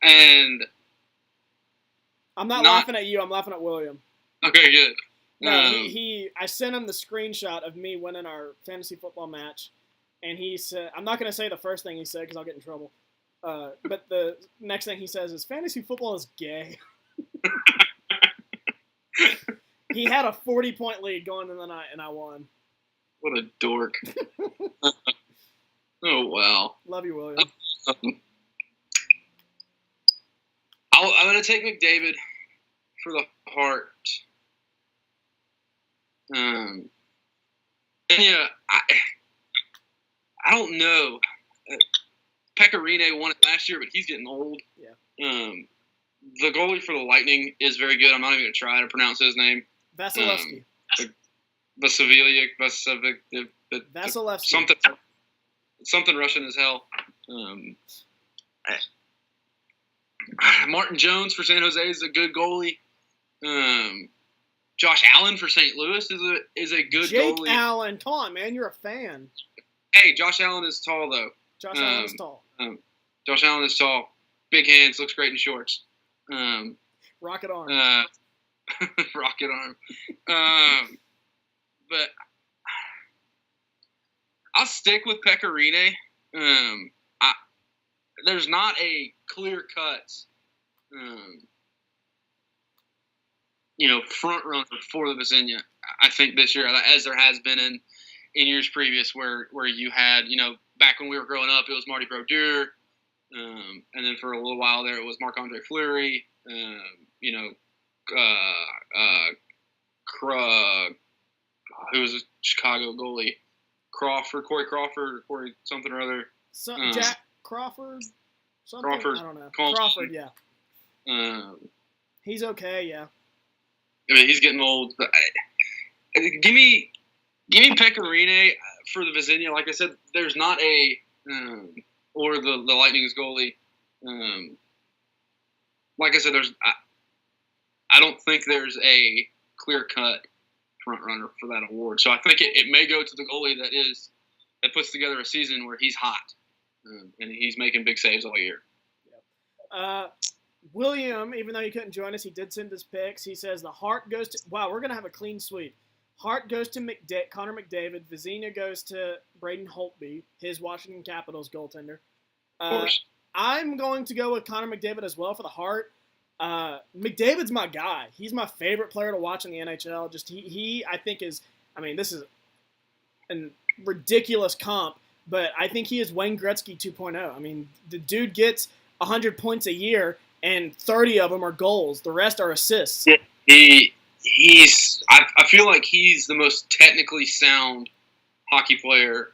And I'm not laughing at you. I'm laughing at William. Okay, good. No, I sent him the screenshot of me winning our fantasy football match, and he said, I'm not going to say the first thing he said because I'll get in trouble. But the next thing he says is, fantasy football is gay. He had a 40-point lead going into the night, and I won. What a dork. Oh, wow. Love you, William. I'm going to take McDavid for the Hart. And yeah, I don't know. Pecorine won it last year, but he's getting old. Yeah. The goalie for the Lightning is very good. I'm not even going to try to pronounce his name. Vasilevsky. Vasilevsky. Something Russian as hell. Martin Jones for San Jose is a good goalie. Josh Allen for St. Louis is a good goalie. Jake Allen, come on, man, you're a fan. Hey, Josh Allen is tall though. Josh Allen is tall. Josh Allen is tall. Big hands, looks great in shorts. Rocket arm. Rocket arm. But I'll stick with Pecorine. There's not a clear cut, front runner for the Vezina. I think this year, as there has been in years previous, where you had, back when we were growing up, it was Marty Brodeur, and then for a little while there, it was Marc-Andre Fleury. Who was a Chicago goalie? Corey Crawford, or Corey something or other. Jack Crawford? Something? Crawford. I don't know. Crawford, yeah. He's okay, yeah. I mean, he's getting old, but give me Pecorine for the Vezina. Like I said, there's not a or the Lightning's goalie. Like I said, I don't think there's a clear cut front runner for that award. So I think it may go to the goalie that puts together a season where he's hot and he's making big saves all year. William, even though he couldn't join us, he did send his picks. He says the Hart goes to – wow, we're going to have a clean sweep. Hart goes to Connor McDavid. Vezina goes to Braden Holtby, his Washington Capitals goaltender. Of course. I'm going to go with Connor McDavid as well for the Hart. McDavid's my guy. He's my favorite player to watch in the NHL. Just he I think is – I mean, this is a ridiculous comp, but I think he is Wayne Gretzky 2.0. I mean, the dude gets 100 points a year, and 30 of them are goals. The rest are assists. Yeah, I feel like he's the most technically sound hockey player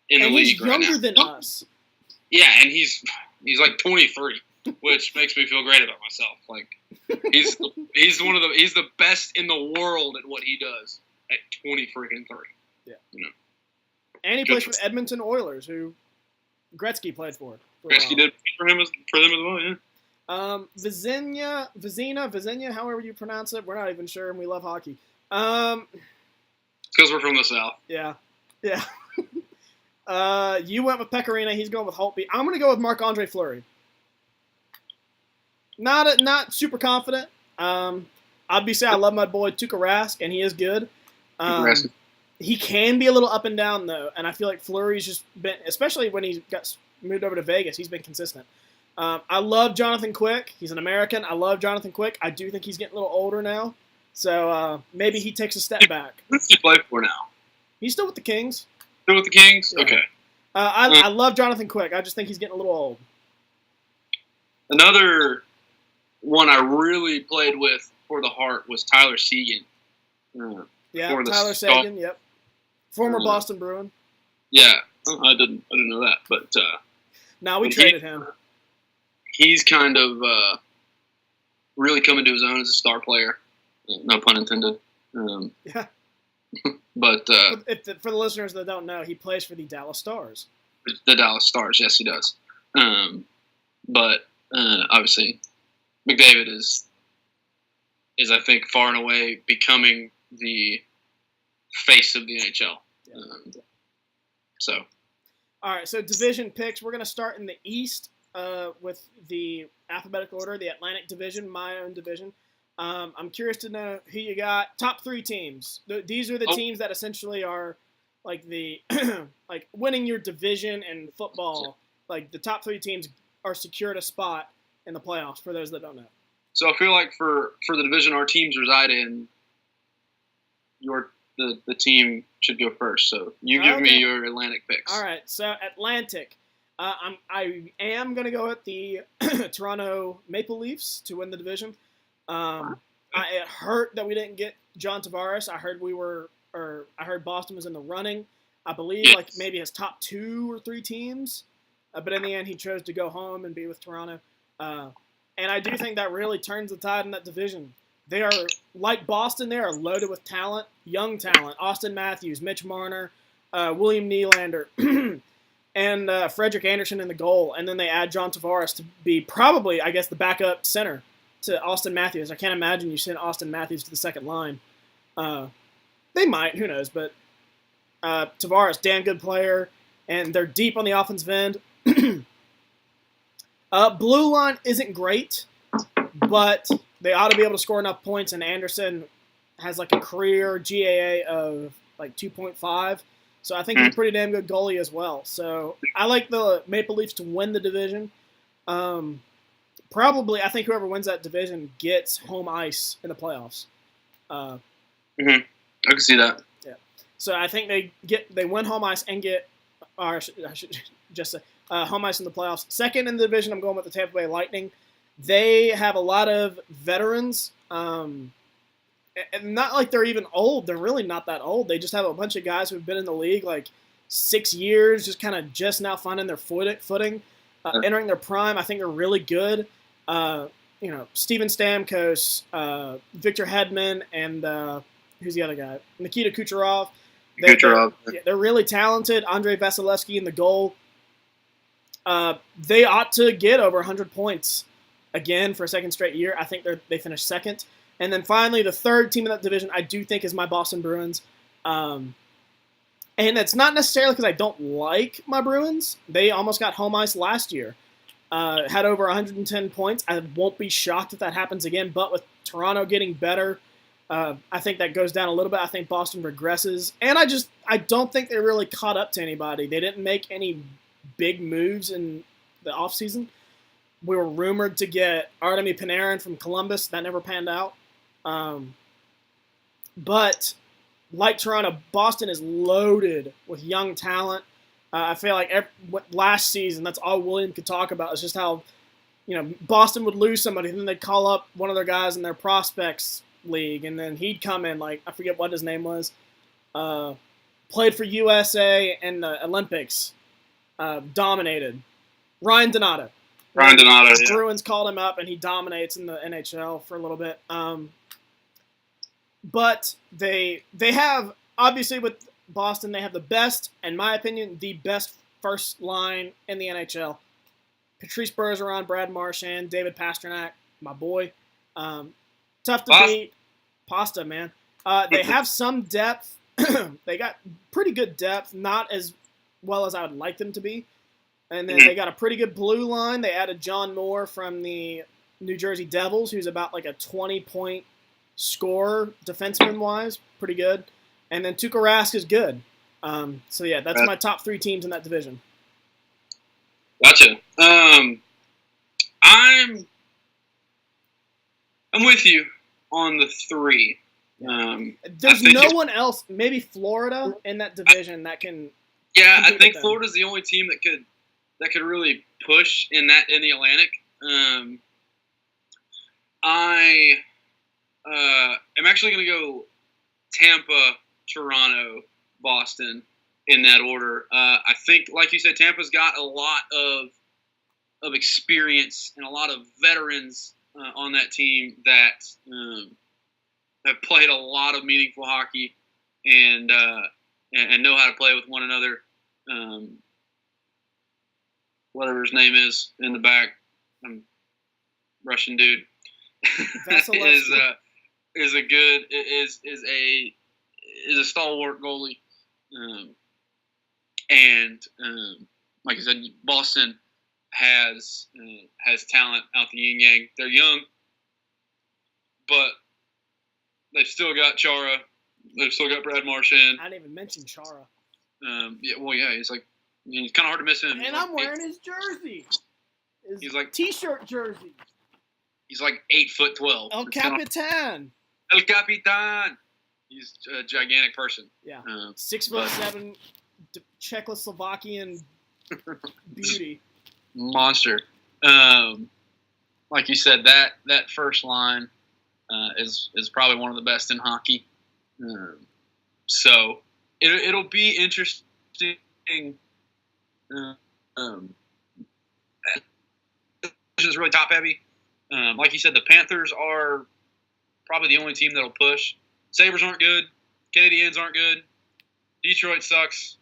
in the league right now. And he's younger than us. Yeah, and he's like 23, which makes me feel great about myself. Like he's the best in the world at what he does at 20 freaking 3. Yeah. You know. And he plays for Edmonton Oilers, who Gretzky played for. Gretzky did for them as well, yeah. Vezina, however you pronounce it. We're not even sure, and we love hockey. It's because we're from the South. Yeah. You went with Pecorino. He's going with Holtby. I'm going to go with Marc-Andre Fleury. Not super confident. Obviously, I love my boy Tuukka Rask, and he is good. He can be a little up and down, though, and I feel like Fleury's just been, especially when he got moved over to Vegas, he's been consistent. I love Jonathan Quick. He's an American. I love Jonathan Quick. I do think he's getting a little older now, so maybe he takes a step back. Who's he play for now? He's still with the Kings. Still with the Kings? Yeah. Okay. I love Jonathan Quick. I just think he's getting a little old. Another one I really played with for the Hart was Tyler Seguin. Tyler Seguin, yep. Former Boston Bruin. Yeah, I didn't know that, but we traded him. He's kind of really coming to his own as a star player. No pun intended. Yeah. But for the listeners that don't know, he plays for the Dallas Stars. The Dallas Stars, yes, he does. But obviously, McDavid is I think far and away becoming the face of the NHL. Yeah. So. All right, so division picks. We're going to start in the East with the alphabetical order, the Atlantic Division, my own division. I'm curious to know who you got. Top 3 teams. These are the teams that essentially are like the like winning your division in football. Like the top 3 teams are secured a spot in the playoffs. For those that don't know. So I feel like for the division our teams reside in, the team should go first. So you give me your Atlantic picks. All right. So Atlantic. I am going to go with the Toronto Maple Leafs to win the division. It hurt that we didn't get John Tavares. I heard Boston was in the running. I believe like maybe his top 2 or 3 teams. But in the end, he chose to go home and be with Toronto. And I do think that really turns the tide in that division. They are, like Boston, they are loaded with talent, young talent. Austin Matthews, Mitch Marner, William Nylander, and Frederick Anderson in the goal. And then they add John Tavares to be probably, I guess, the backup center to Austin Matthews. I can't imagine you send Austin Matthews to the second line. They might, who knows. But Tavares, damn good player, and they're deep on the offensive end. Blue line isn't great, but they ought to be able to score enough points, and Anderson has like a career GAA of like 2.5. So I think he's a pretty damn good goalie as well. So I like the Maple Leafs to win the division. Probably, I think whoever wins that division gets home ice in the playoffs. I can see that. Yeah. So I think they win home ice and get, or I should just say, home ice in the playoffs. Second in the division, I'm going with the Tampa Bay Lightning. They have a lot of veterans. And not like they're even old. They're really not that old. They just have a bunch of guys who've been in the league like 6 years, just now finding their footing, entering their prime. I think they're really good. Steven Stamkos, Victor Hedman, and who's the other guy? Nikita Kucherov. They're really talented. Andrei Vasilevsky in the goal. They ought to get over 100 points again for a second straight year. I think they finished second. And then finally, the third team in that division I do think is my Boston Bruins. And it's not necessarily because I don't like my Bruins. They almost got home ice last year. Had over 110 points. I won't be shocked if that happens again. But with Toronto getting better, I think that goes down a little bit. I think Boston regresses. And I don't think they really caught up to anybody. They didn't make any big moves in the offseason. We were rumored to get Artemi Panarin from Columbus. That never panned out. But like Toronto, Boston is loaded with young talent. I feel like last season, that's all William could talk about is just how, Boston would lose somebody, and then they'd call up one of their guys in their prospects league, and then he'd come in, I forget what his name was, played for USA in the Olympics, dominated. Ryan Donato. Yeah. Bruins called him up, and he dominates in the NHL for a little bit. But they have, obviously with Boston, they have the best, in my opinion, the best first line in the NHL. Patrice Bergeron, Brad Marchand, David Pastrnak, my boy. Tough to beat. Pasta, man. They have some depth. They got pretty good depth, not as well as I would like them to be. And then they got a pretty good blue line. They added John Moore from the New Jersey Devils, who's about a 20-point scorer defenseman-wise. Pretty good. And then Tuukka Rask is good. So, yeah, that's my top three teams in that division. Gotcha. I'm with you on the three. There's no one else, maybe Florida in that division that can. Yeah, I think Florida's the only team that could really push in the Atlantic. I am actually going to go Tampa, Toronto, Boston in that order. I think, like you said, Tampa's got a lot of experience and a lot of veterans on that team that have played a lot of meaningful hockey and know how to play with one another. Whatever his name is in the back, Russian dude, is a stalwart goalie, and like I said, Boston has talent out the yin yang. They're young, but they've still got Chara. They've still got Brad Marchand. I didn't even mention Chara. He's kind of hard to miss him. And I'm wearing his jersey. He's like T-shirt jersey. He's like 8'12". El Capitan. El Capitan. He's a gigantic person. Yeah. 6'7", Czechoslovakian beauty. Monster. Like you said, that first line is probably one of the best in hockey. So it'll be interesting. Is really top heavy. Like you said, the Panthers are probably the only team that'll push. Sabres aren't good. Canadiens aren't good. Detroit sucks.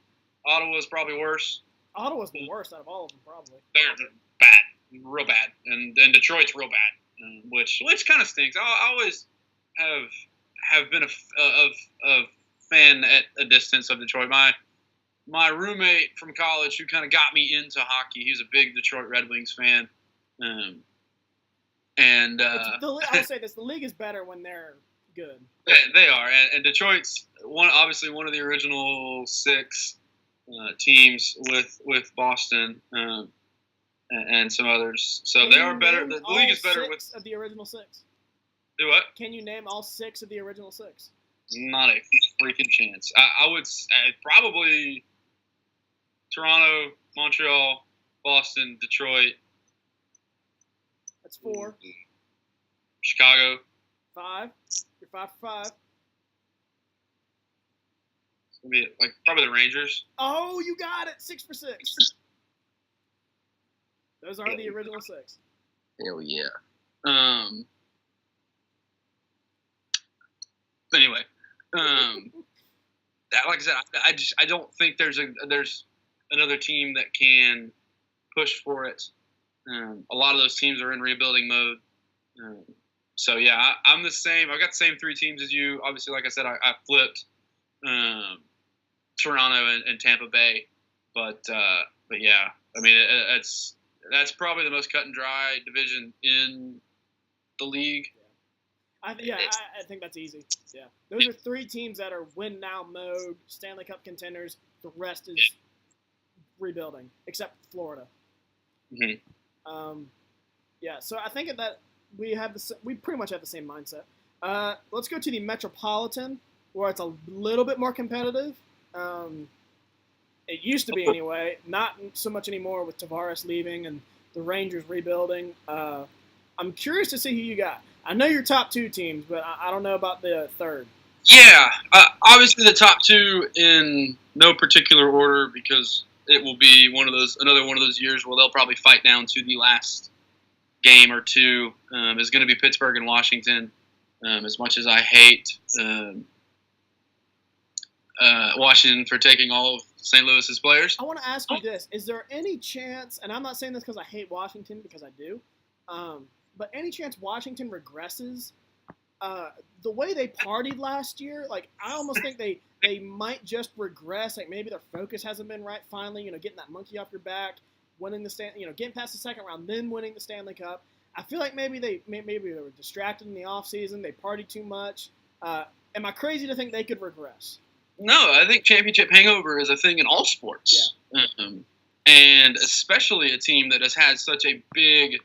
Ottawa's probably worse. Ottawa's the worst out of all of them, probably. They're bad, real bad, and Detroit's real bad, which kind of stinks. I always have been a fan at a distance of Detroit. My roommate from college, who kind of got me into hockey, he was a big Detroit Red Wings fan. I'll say this: the league is better when they're good. They are, and Detroit's obviously one of the original 6 teams with Boston and some others. So they are better. The league is better with of the original 6. Do what? Can you name all 6 of the original 6? Not a freaking chance. I would say probably Toronto, Montreal, Boston, Detroit. That's 4. Chicago. 5. You're 5 for 5. It's gonna be probably the Rangers. Oh, you got it. 6 for 6. Those are the original 6. Hell yeah. But anyway, like I said, I don't think there's another team that can push for it. A lot of those teams are in rebuilding mode. So yeah, I'm the same. I've got the same 3 teams as you. Obviously, like I said, I flipped Toronto and Tampa Bay, but yeah, I mean that's probably the most cut and dry division in the league. I think that's easy. Yeah, those are 3 teams that are win now mode, Stanley Cup contenders. The rest is rebuilding, except Florida. Mm-hmm. Yeah, so I think that we pretty much have the same mindset. Let's go to the Metropolitan, where it's a little bit more competitive. It used to be anyway, not so much anymore with Tavares leaving and the Rangers rebuilding. I'm curious to see who you got. I know your top 2 teams, but I don't know about the third. Yeah, obviously the top 2 in no particular order, because it will be another one of those years where they'll probably fight down to the last game or 2. Is going to be Pittsburgh and Washington. As much as I hate Washington for taking all of St. Louis's players, I want to ask you this: is there any chance? And I'm not saying this because I hate Washington, because I do. But any chance Washington regresses? The way they partied last year, like I almost think they might just regress. Like maybe their focus hasn't been right. Finally, getting that monkey off your back, winning the getting past the second round, then winning the Stanley Cup. I feel like maybe they were distracted in the offseason. They partied too much. Am I crazy to think they could regress? No, I think championship hangover is a thing in all sports, and especially a team that has had such a big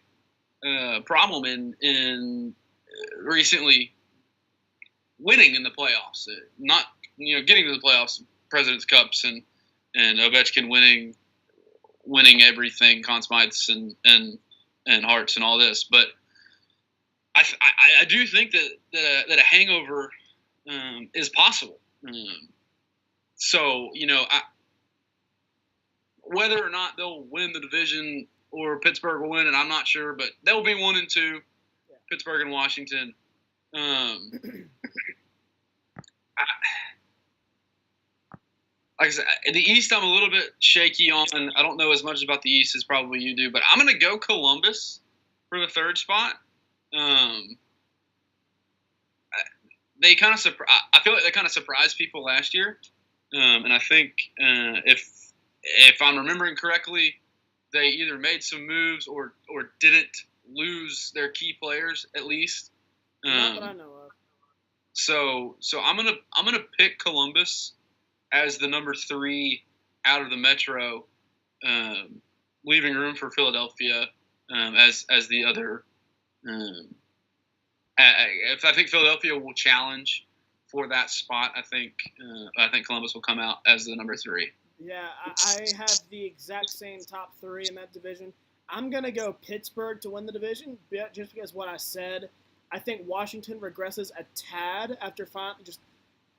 problem in recently winning in the playoffs, not getting to the playoffs, President's Cups, and Ovechkin winning everything, Conn Smythes and Hearts and all this. But I do think that a hangover is possible. So whether or not they'll win the division or Pittsburgh will win, and I'm not sure, but they'll be 1 and 2. Pittsburgh and Washington. Like I said, the East I'm a little bit shaky on. I don't know as much about the East as probably you do, but I'm going to go Columbus for the 3rd spot. They kind of I feel like they kind of surprised people last year, and I think if I'm remembering correctly, they either made some moves or didn't lose their key players at least. Not that I know of. So I'm gonna pick Columbus as the number 3 out of the Metro, leaving room for Philadelphia as the other. If I think Philadelphia will challenge for that spot, I think Columbus will come out as the number 3. Yeah, I have the exact same top 3 in that division. I'm going to go Pittsburgh to win the division, just because what I said. I think Washington regresses a tad after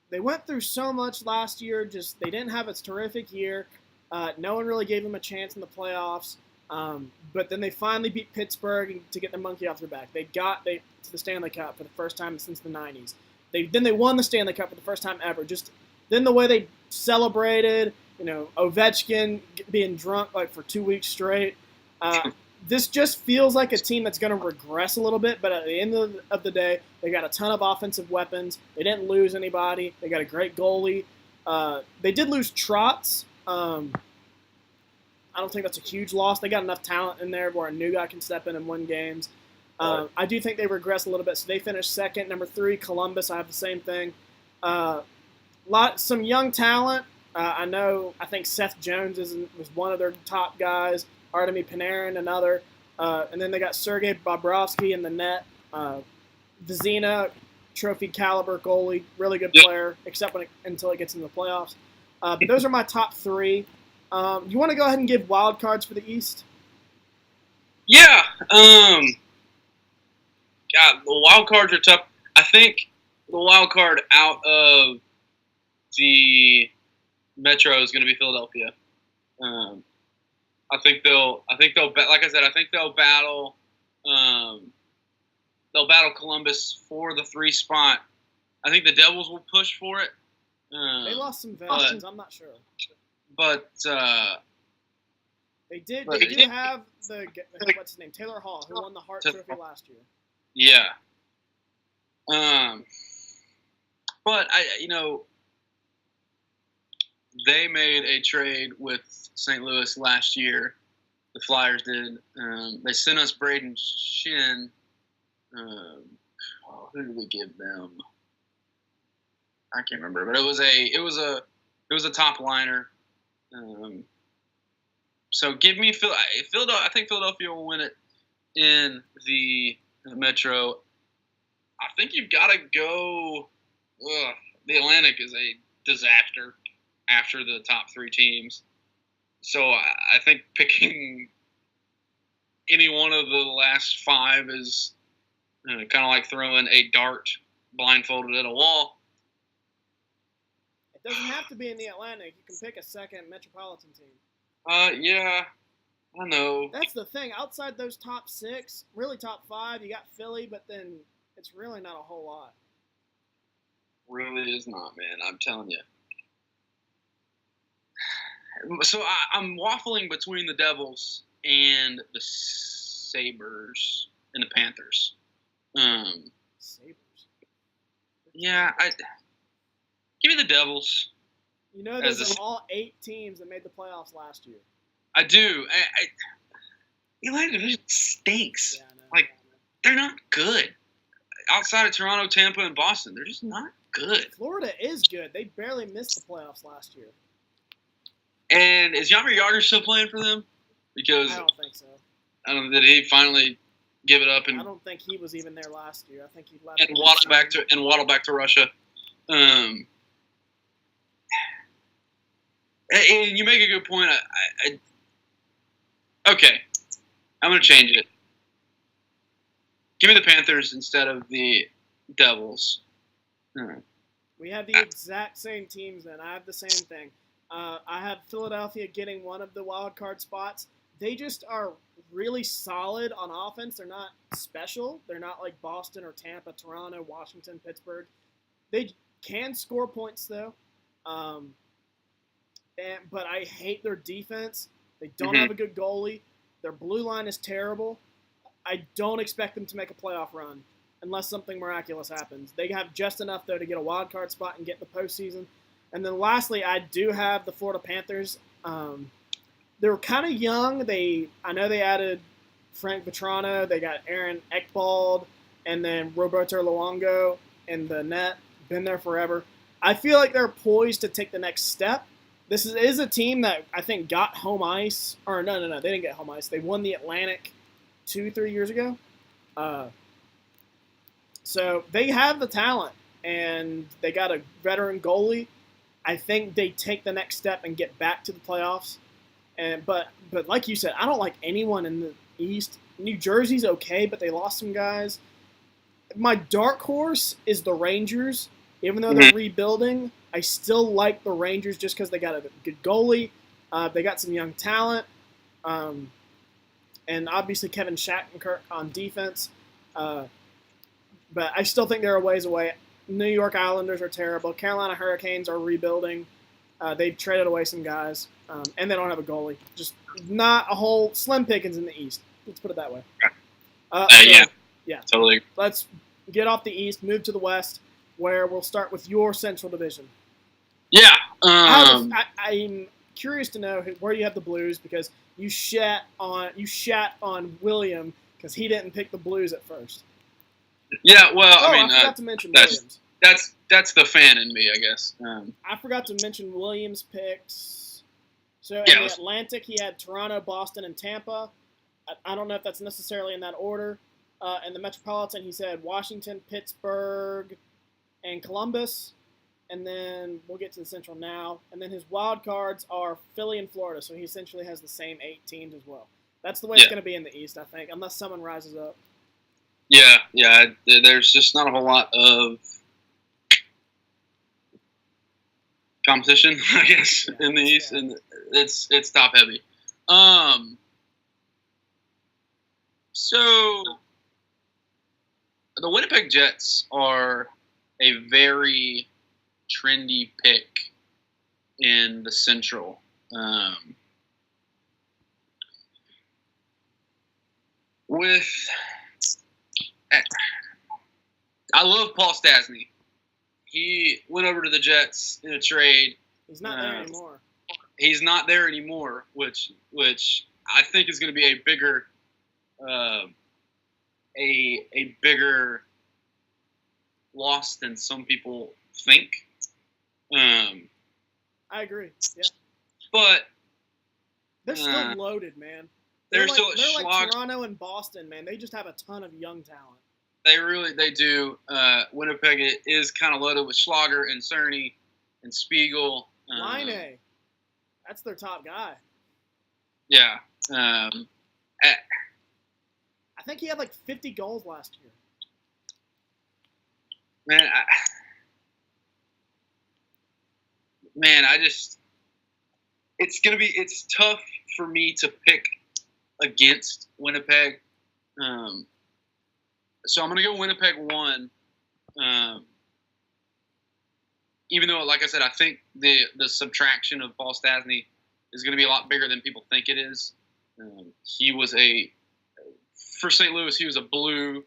they went through so much last year. Just they didn't have a terrific year. No one really gave them a chance in the playoffs. But then they finally beat Pittsburgh to get the monkey off their back. They got to the Stanley Cup for the first time since the 90s. Then they won the Stanley Cup for the first time ever. Just then the way they celebrated, Ovechkin being drunk like for 2 weeks straight. This just feels like a team that's going to regress a little bit, but at the end of the day, they got a ton of offensive weapons. They didn't lose anybody. They got a great goalie. They did lose Trotz. I don't think that's a huge loss. They got enough talent in there where a new guy can step in and win games. I do think they regress a little bit, so they finished second. Number 3, Columbus. I have the same thing. Some young talent. I think Seth Jones was one of their top guys. Artemi Panarin, another. And then they got Sergei Bobrovsky in the net. Vezina, trophy caliber goalie, really good player, except until it gets into the playoffs. But those are my top 3. You want to go ahead and give wild cards for the East? Yeah. God, the wild cards are tough. I think the wild card out of the Metro is going to be Philadelphia. I think they'll like I said, I think they'll battle they'll battle Columbus for the 3 spot. I think the Devils will push for it. They lost some veterans. I'm not sure. But they do have what's his name, Taylor Hall, who won the Hart Trophy last year. Yeah. But they made a trade with St. Louis last year. The Flyers did. They sent us Braden Shin. Who did we give them? I can't remember, but it was a top liner. So give me Philadelphia. I think Philadelphia will win it in the Metro. I think you've got to go. The Atlantic is a disaster after the top 3 teams. So I think picking any one of the last 5 is kind of like throwing a dart blindfolded at a wall. It doesn't have to be in the Atlantic. You can pick a second metropolitan team. Yeah, I know. That's the thing. Outside those top 6, really top 5, you got Philly, but then it's really not a whole lot. Really is not, man. I'm telling you. So I'm waffling between the Devils and the Sabres and the Panthers. Sabres. Yeah, give me the Devils. You know, there's all 8 teams that made the playoffs last year. I do. The Atlantic Division stinks. Yeah, I know. They're not good. Outside of Toronto, Tampa, and Boston, they're just not good. Florida is good. They barely missed the playoffs last year. And is Jaromir Jagr still playing for them? Because I don't think so. I don't know, did he finally give it up? And I don't think he was even there last year. I think he left. And waddle back to Russia. And you make a good point. Okay, I'm going to change it. Give me the Panthers instead of the Devils. We have the exact same teams then. I have the same thing. I have Philadelphia getting one of the wild card spots. They just are really solid on offense. They're not special. They're not like Boston or Tampa, Toronto, Washington, Pittsburgh. They can score points though. But I hate their defense. They don't have a good goalie. Their blue line is terrible. I don't expect them to make a playoff run unless something miraculous happens. They have just enough, though, to get a wild card spot and get the postseason. And then lastly, I do have the Florida Panthers. They're kind of young. I know they added Frank Vetrano. They got Aaron Ekbald and then Roberto Luongo in the net. Been there forever. I feel like they're poised to take the next step. This is a team that I think got home ice. Or no, they didn't get home ice. They won the Atlantic 2-3 years ago. So they have the talent, and they got a veteran goalie. I think they take the next step and get back to the playoffs. But like you said, I don't like anyone in the East. New Jersey's okay, but they lost some guys. My dark horse is the Rangers. Even though they're rebuilding, I still like the Rangers just because they got a good goalie. They got some young talent. And obviously Kevin Shattenkirk on defense. But I still think they're a ways away. New York Islanders are terrible. Carolina Hurricanes are rebuilding. They've traded away some guys. And they don't have a goalie. Just not a whole slim pickings in the East. Let's put it that way. Yeah. Totally. Let's get off the East, move to the West, where we'll start with your Central Division. Yeah. I'm curious to know where you have the Blues because you shat on William because he didn't pick the Blues at first. Yeah, well, I forgot to mention Williams. That's the fan in me, I guess. I forgot to mention Williams' picks. So in the Atlantic, he had Toronto, Boston, and Tampa. I don't know if that's necessarily in that order. In the Metropolitan, he said Washington, Pittsburgh, and Columbus. And then we'll get to the Central now. And then his wild cards are Philly and Florida, so he essentially has the same 8 teams as well. That's the way it's going to be in the East, I think, unless someone rises up. Yeah. There's just not a whole lot of competition, I guess, in the East, and it's top heavy. So the Winnipeg Jets are a very trendy pick in the Central. I love Paul Stastny. He went over to the Jets in a trade. He's not there anymore. He's not there anymore, which I think is going to be a bigger a bigger loss than some people think. I agree. Yeah. But they're still loaded, man. They're like Toronto and Boston, man. They just have a ton of young talent. They do. Winnipeg is kind of loaded with Schlager and Cerny and Spiegel. Line, that's their top guy. Yeah. I think he had like 50 goals last year. It's tough for me to pick against Winnipeg. So I'm going to go Winnipeg 1. Even though, like I said, I think the subtraction of Paul Stastny is going to be a lot bigger than people think it is. He was for St. Louis, he was a glue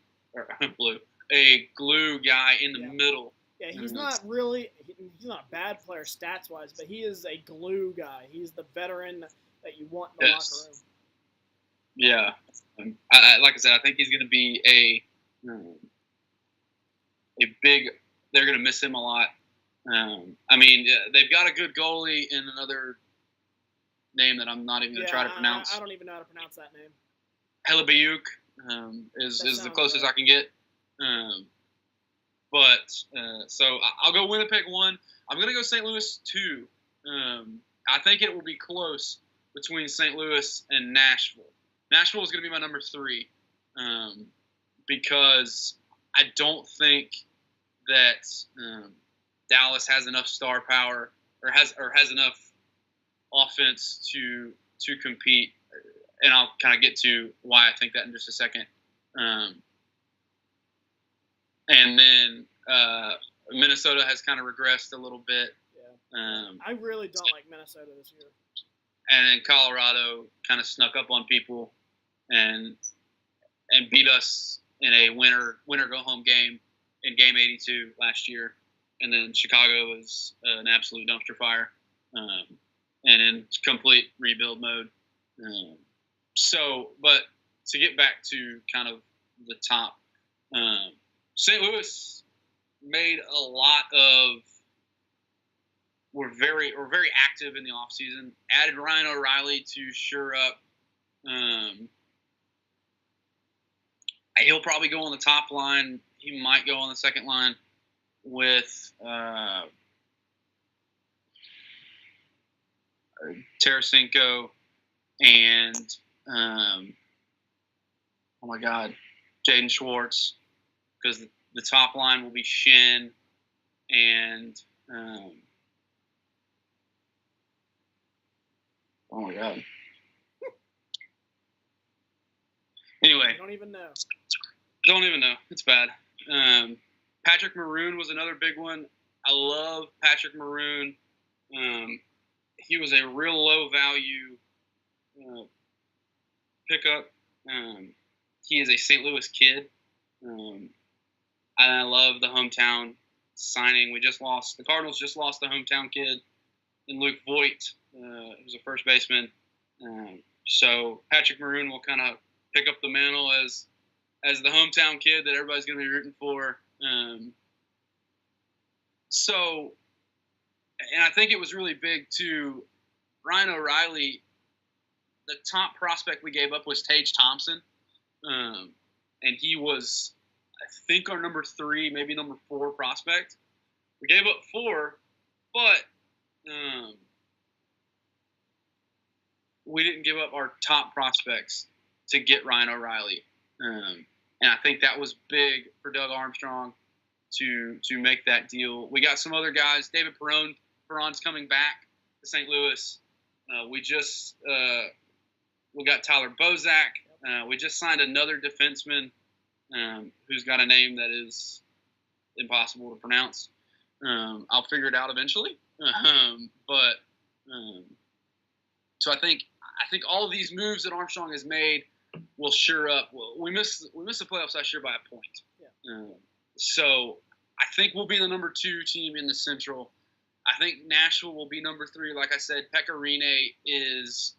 guy in the middle. Yeah, he's not a bad player stats-wise, but he is a glue guy. He's the veteran that you want in the locker room. Yeah. Like I said, I think he's going to be they're going to miss him a lot. They've got a good goalie in another name that I'm not even going to try to pronounce. I don't even know how to pronounce that name. Helibayuk is the closest I can get. So I'll go Winnipeg 1. I'm going to go St. Louis 2. I think it will be close between St. Louis and Nashville. Nashville is going to be my number 3 because I don't think that Dallas has enough star power or has enough offense to compete. And I'll kind of get to why I think that in just a second. And then Minnesota has kind of regressed a little bit. Yeah. I really don't like Minnesota this year. And then Colorado kind of snuck up on people and beat us in a winner go home game in Game 82 last year. And then Chicago was an absolute dumpster fire and in complete rebuild mode. But to get back to kind of the top, St. Louis made a lot of. We're very active in the offseason. Added Ryan O'Reilly to shore up. He'll probably go on the top line. He might go on the second line with Tarasenko and Jaden Schwartz, because the top line will be Shen and oh my God. Anyway. Don't even know. It's bad. Patrick Maroon was another big one. I love Patrick Maroon. He was a real low value pickup. He is a St. Louis kid. And I love the hometown signing. The Cardinals just lost the hometown kid in Luke Voigt, who's a first baseman. So Patrick Maroon will kind of pick up the mantle as the hometown kid that everybody's going to be rooting for. And I think it was really big too. Ryan O'Reilly, the top prospect we gave up was Tage Thompson. And he was, I think, our number 3, maybe number 4 prospect. We gave up 4, but we didn't give up our top prospects to get Ryan O'Reilly. And I think that was big for Doug Armstrong to make that deal. We got some other guys. David Perron's coming back to St. Louis. We got Tyler Bozak. We just signed another defenseman who's got a name that is impossible to pronounce. I'll figure it out eventually. So I think all of these moves that Armstrong has made will sure up. Well, we missed the playoffs last year by a point. Yeah. So I think we'll be the number 2 team in the Central. I think Nashville will be number 3. Like I said, Pekka Rinne is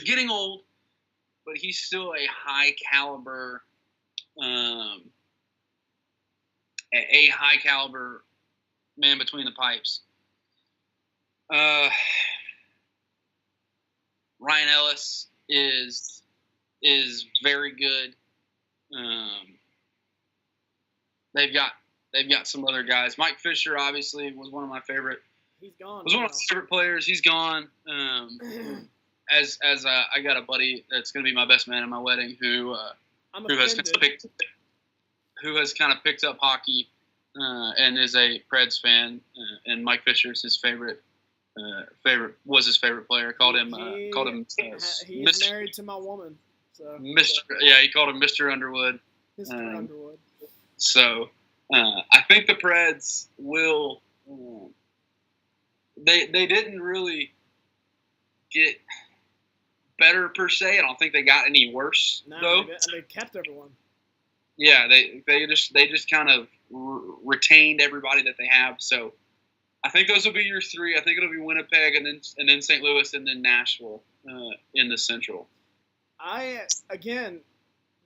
getting old, but he's still a high caliber, a high caliber man between the pipes. Ryan Ellis is very good. They've got some other guys. Mike Fisher obviously was one of my favorite. He's gone. Was one of my favorite players. He's gone. As I got a buddy that's going to be my best man at my wedding who has kind of picked up hockey and is a Preds fan. And Mike Fisher is his favorite player. Called him he's married to my woman. So he called him Mr. Underwood. Mr. Underwood. So I think the Preds will. They didn't really get better per se. I don't think they got any worse though. They kept everyone. Yeah, they just kind of retained everybody that they have. So I think those will be your 3. I think it'll be Winnipeg and then St. Louis and then Nashville in the Central.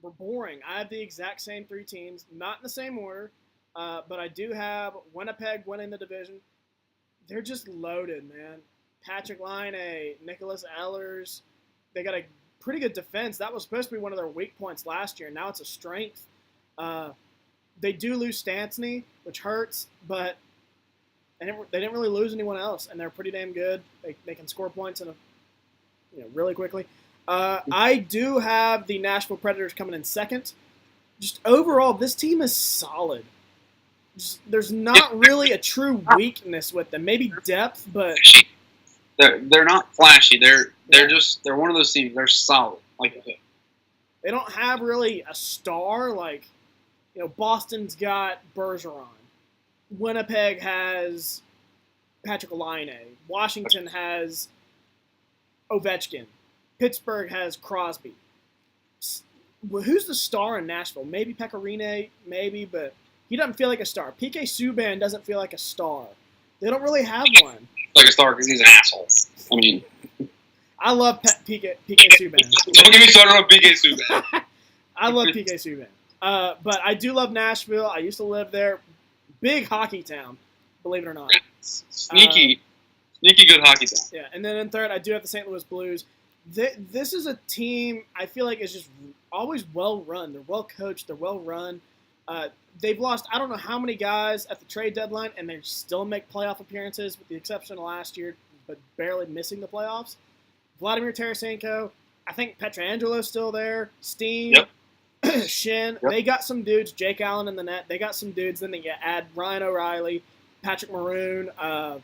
We're boring. I have the exact same 3 teams, not in the same order, but I do have Winnipeg winning the division. They're just loaded, man. Patrick Laine, Nicholas Ehlers. They got a pretty good defense. That was supposed to be one of their weak points last year. Now it's a strength. They do lose Stastny, which hurts, but they didn't really lose anyone else, and they're pretty damn good. They can score points really quickly. I do have the Nashville Predators coming in second. Just overall, this team is solid. There's not really a true weakness with them. Maybe depth, but they're not flashy. They're one of those teams. They're solid. They don't have really a star. Boston's got Bergeron. Winnipeg has Patrick Laine. Washington has Ovechkin. Pittsburgh has Crosby. Who's the star in Nashville? Maybe Pekka Rinne, maybe, but he doesn't feel like a star. PK Subban doesn't feel like a star. They don't really have one. Like a star because he's an asshole. I mean, I love PK Subban. Don't get me started on PK Subban. I love PK Subban. But I do love Nashville. I used to live there. Big hockey town, believe it or not. Sneaky good hockey town. Yeah, and then in third, I do have the St. Louis Blues. This is a team I feel like is just always well run. They're well coached. They're well run. They've lost I don't know how many guys at the trade deadline, and they still make playoff appearances, with the exception of last year, but barely missing the playoffs. Vladimir Tarasenko, I think Petrangelo's still there. Steen, yep. Shin. Yep. They got some dudes. Jake Allen in the net. They got some dudes. Then they add Ryan O'Reilly, Patrick Maroon, the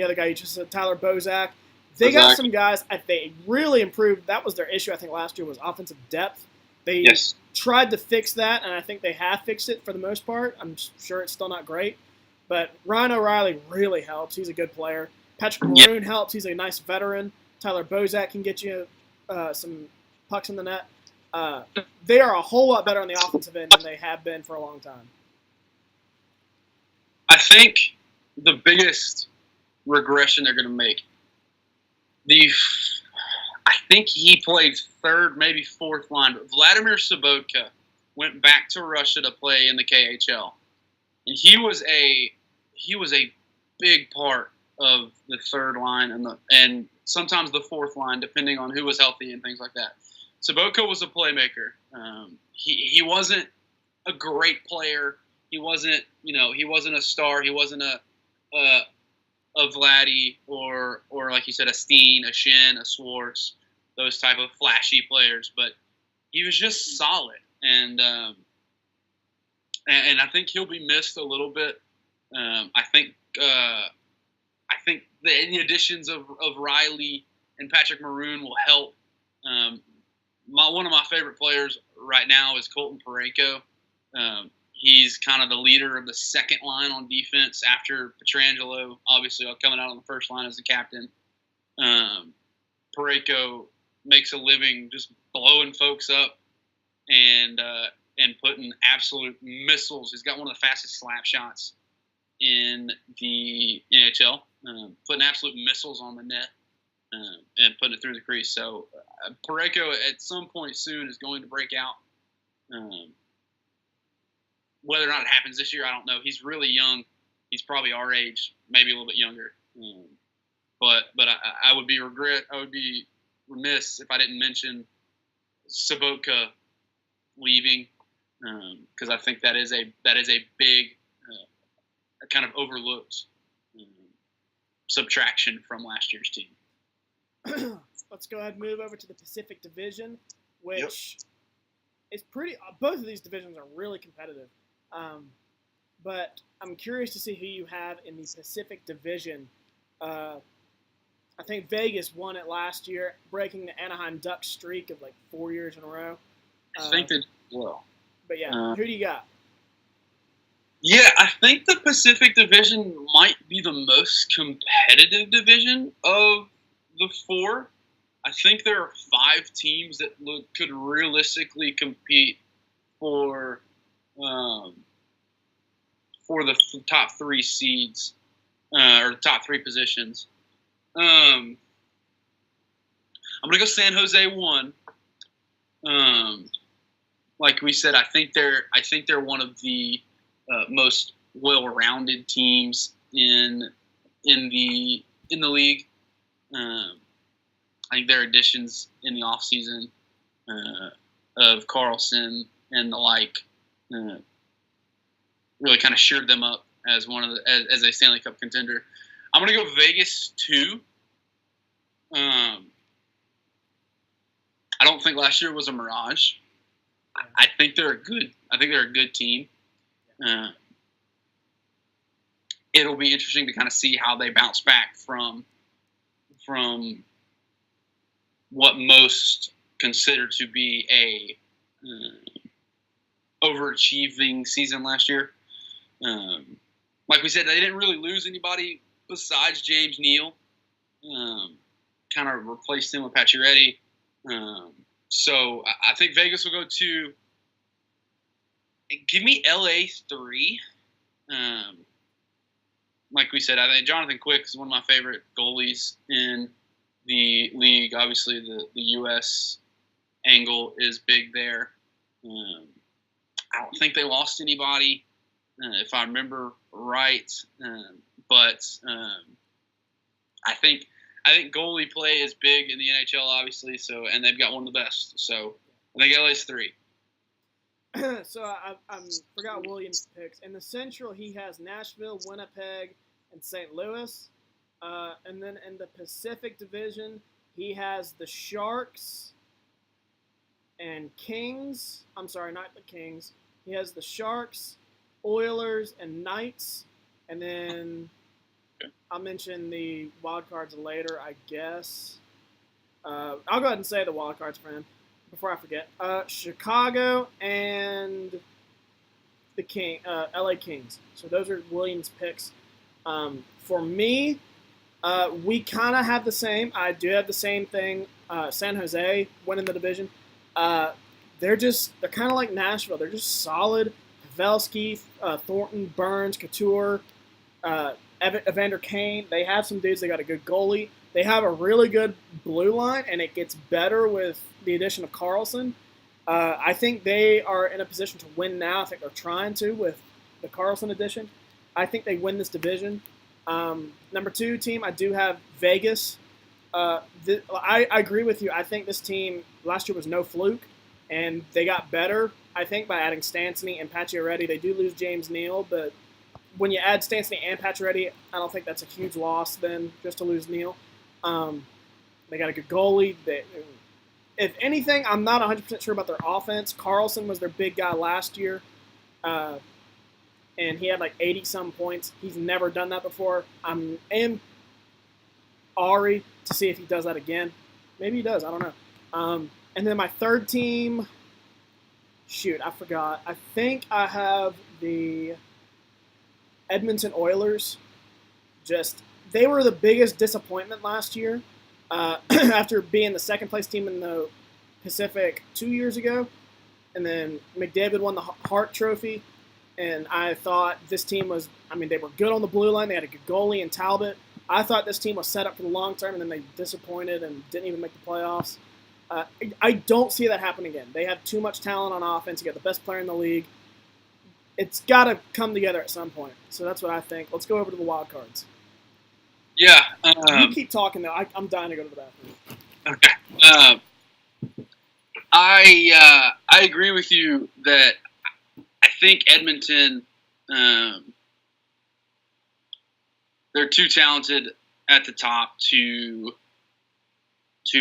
other guy you just said, Tyler Bozak. They got some guys. They really improved. That was their issue, I think, last year was offensive depth. They tried to fix that, and I think they have fixed it for the most part. I'm sure it's still not great. But Ryan O'Reilly really helps. He's a good player. Patrick Maroon helps. He's a nice veteran. Tyler Bozak can get you some pucks in the net. They are a whole lot better on the offensive end than they have been for a long time. I think the biggest regression they're going to make, I think he played third, maybe fourth line, but Vladimir Sobotka went back to Russia to play in the KHL, and he was a big part of the third line and sometimes the fourth line, depending on who was healthy and things like that. Sobotka was a playmaker. He wasn't a great player. He wasn't a star. He wasn't a Vladdy or like you said, a Steen, a Shin, a Swartz, those type of flashy players. But he was just solid, and I think he'll be missed a little bit. I think the additions of Riley and Patrick Maroon will help. one of my favorite players right now is Colton Parayko. He's kind of the leader of the second line on defense after Pietrangelo, obviously coming out on the first line as the captain. Parayko makes a living just blowing folks up and putting absolute missiles. He's got one of the fastest slap shots in the NHL, putting absolute missiles on the net and putting it through the crease. So Parayko at some point soon is going to break out. Whether or not it happens this year, I don't know. He's really young. He's probably our age, maybe a little bit younger. But I would be remiss if I didn't mention Sobotka leaving, because I think that is a big kind of overlooked subtraction from last year's team. Let's go ahead and move over to the Pacific Division, which is pretty. Both of these divisions are really competitive. But I'm curious to see who you have in the Pacific Division. I think Vegas won it last year, breaking the Anaheim Ducks streak of like 4 years in a row. I think that well. But yeah, who do you got? Yeah, I think the Pacific Division might be the most competitive division of the four. I think there are 5 teams that could realistically compete for the top 3 seeds or the top 3 positions. I'm gonna go San Jose 1. Like we said, I think they're one of the most well-rounded teams in the league. I think their additions in the offseason of Carlson and the like really kind of shored them up as as a Stanley Cup contender. I'm gonna go Vegas 2. I don't think last year was a mirage. I think they're a good team. It'll be interesting to kind of see how they bounce back from what most consider to be a overachieving season last year. Like we said, they didn't really lose anybody besides James Neal. Kind of replaced him with Pacioretty. So I think Vegas will go 2. Give me LA 3. Like we said, I think Jonathan Quick is one of my favorite goalies in the league. Obviously, the U.S. angle is big there. I don't think they lost anybody, if I remember right. But I think goalie play is big in the NHL, obviously. So, and they've got one of the best. So, I think LA's 3. So I forgot Williams' picks. In the Central, he has Nashville, Winnipeg, and St. Louis. And then in the Pacific Division, he has the Sharks and Kings. I'm sorry, not the Kings. He has the Sharks, Oilers, and Knights. And then I'll mention the wild cards later, I guess. I'll go ahead and say the wild cards for him before I forget. Chicago and the LA Kings. So those are Williams' picks. For me, we kind of have the same. I do have the same thing. San Jose winning the division. They're kind of like Nashville. They're just solid. Pavelski, Thornton, Burns, Couture, Evander Kane. They have some dudes. They got a good goalie. They have a really good blue line, and it gets better with the addition of Carlson. I think they are in a position to win now. I think they're trying to with the Carlson addition. I think they win this division. Number 2 team, I do have Vegas. I agree with you. I think this team last year was no fluke, and they got better, I think, by adding Stastny and Pacioretty. They do lose James Neal, but when you add Stastny and Pacioretty, I don't think that's a huge loss then just to lose Neal. They got a good goalie. If anything, I'm not 100% sure about their offense. Carlson was their big guy last year, and he had like 80-some points. He's never done that before. I'm Ari to see if he does that again. Maybe he does. I don't know. And then my third team, shoot, I forgot. I think I have the Edmonton Oilers. They were the biggest disappointment last year after being the second place team in the Pacific 2 years ago. And then McDavid won the Hart Trophy. And I thought this team was, they were good on the blue line. They had a good goalie in Talbot. I thought this team was set up for the long term, and then they disappointed and didn't even make the playoffs. I don't see that happen again. They have too much talent on offense. You got the best player in the league. It's got to come together at some point. So that's what I think. Let's go over to the wild cards. Yeah. You keep talking, though. I'm dying to go to the bathroom. Okay. I agree with you that I think Edmonton, they're too talented at the top to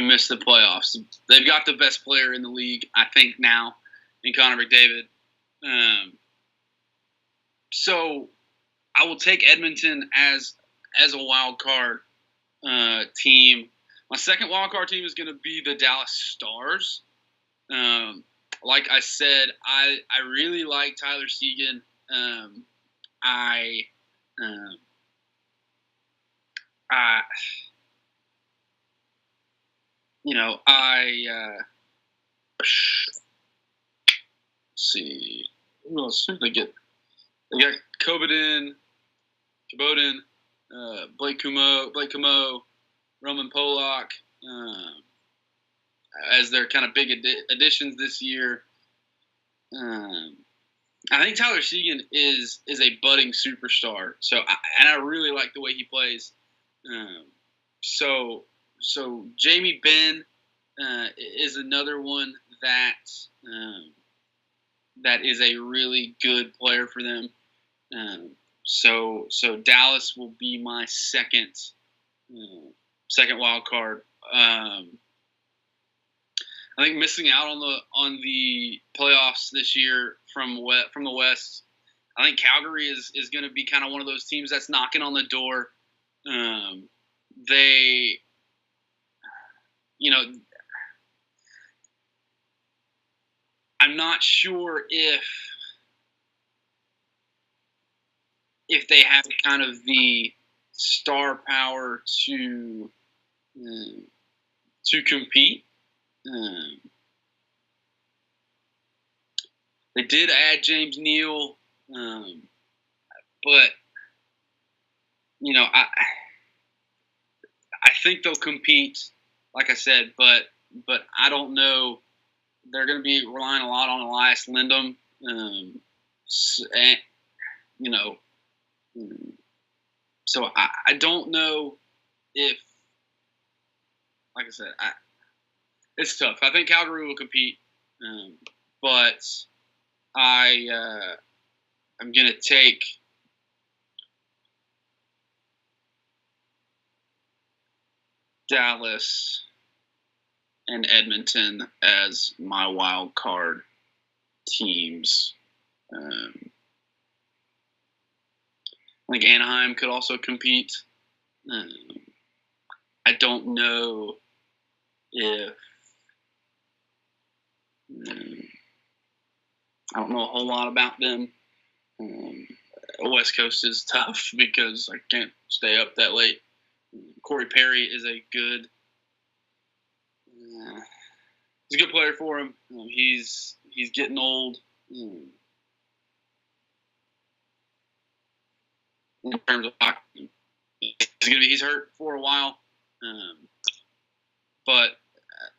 miss the playoffs. They've got the best player in the league, I think, now, in Connor McDavid. So I will take Edmonton as a wild card team. My second wild card team is going to be the Dallas Stars. Like I said, I really like Tyler Seguin. Let's see. Who else did they get? They got Koboden, Blake Comeau, Roman Polak, as their kind of big additions this year. I think Tyler Seguin is a budding superstar. So I really like the way he plays. So Jamie Benn is another one that is a really good player for them. So Dallas will be my second wild card. I think missing out on the playoffs this year from the West. I think Calgary is going to be kind of one of those teams that's knocking on the door. I'm not sure if they have kind of the star power to compete. They did add James Neal, but I think they'll compete, like I said, but I don't know. They're going to be relying a lot on Elias Lindholm, so I don't know if, like I said, it's tough. I think Calgary will compete, but I'm going to take Dallas and Edmonton as my wild card teams. I think Anaheim could also compete. I don't know if I don't know a whole lot about them. West Coast is tough because I can't stay up that late. Corey Perry is a good player for him. He's getting old. In terms of hockey, he's hurt for a while, but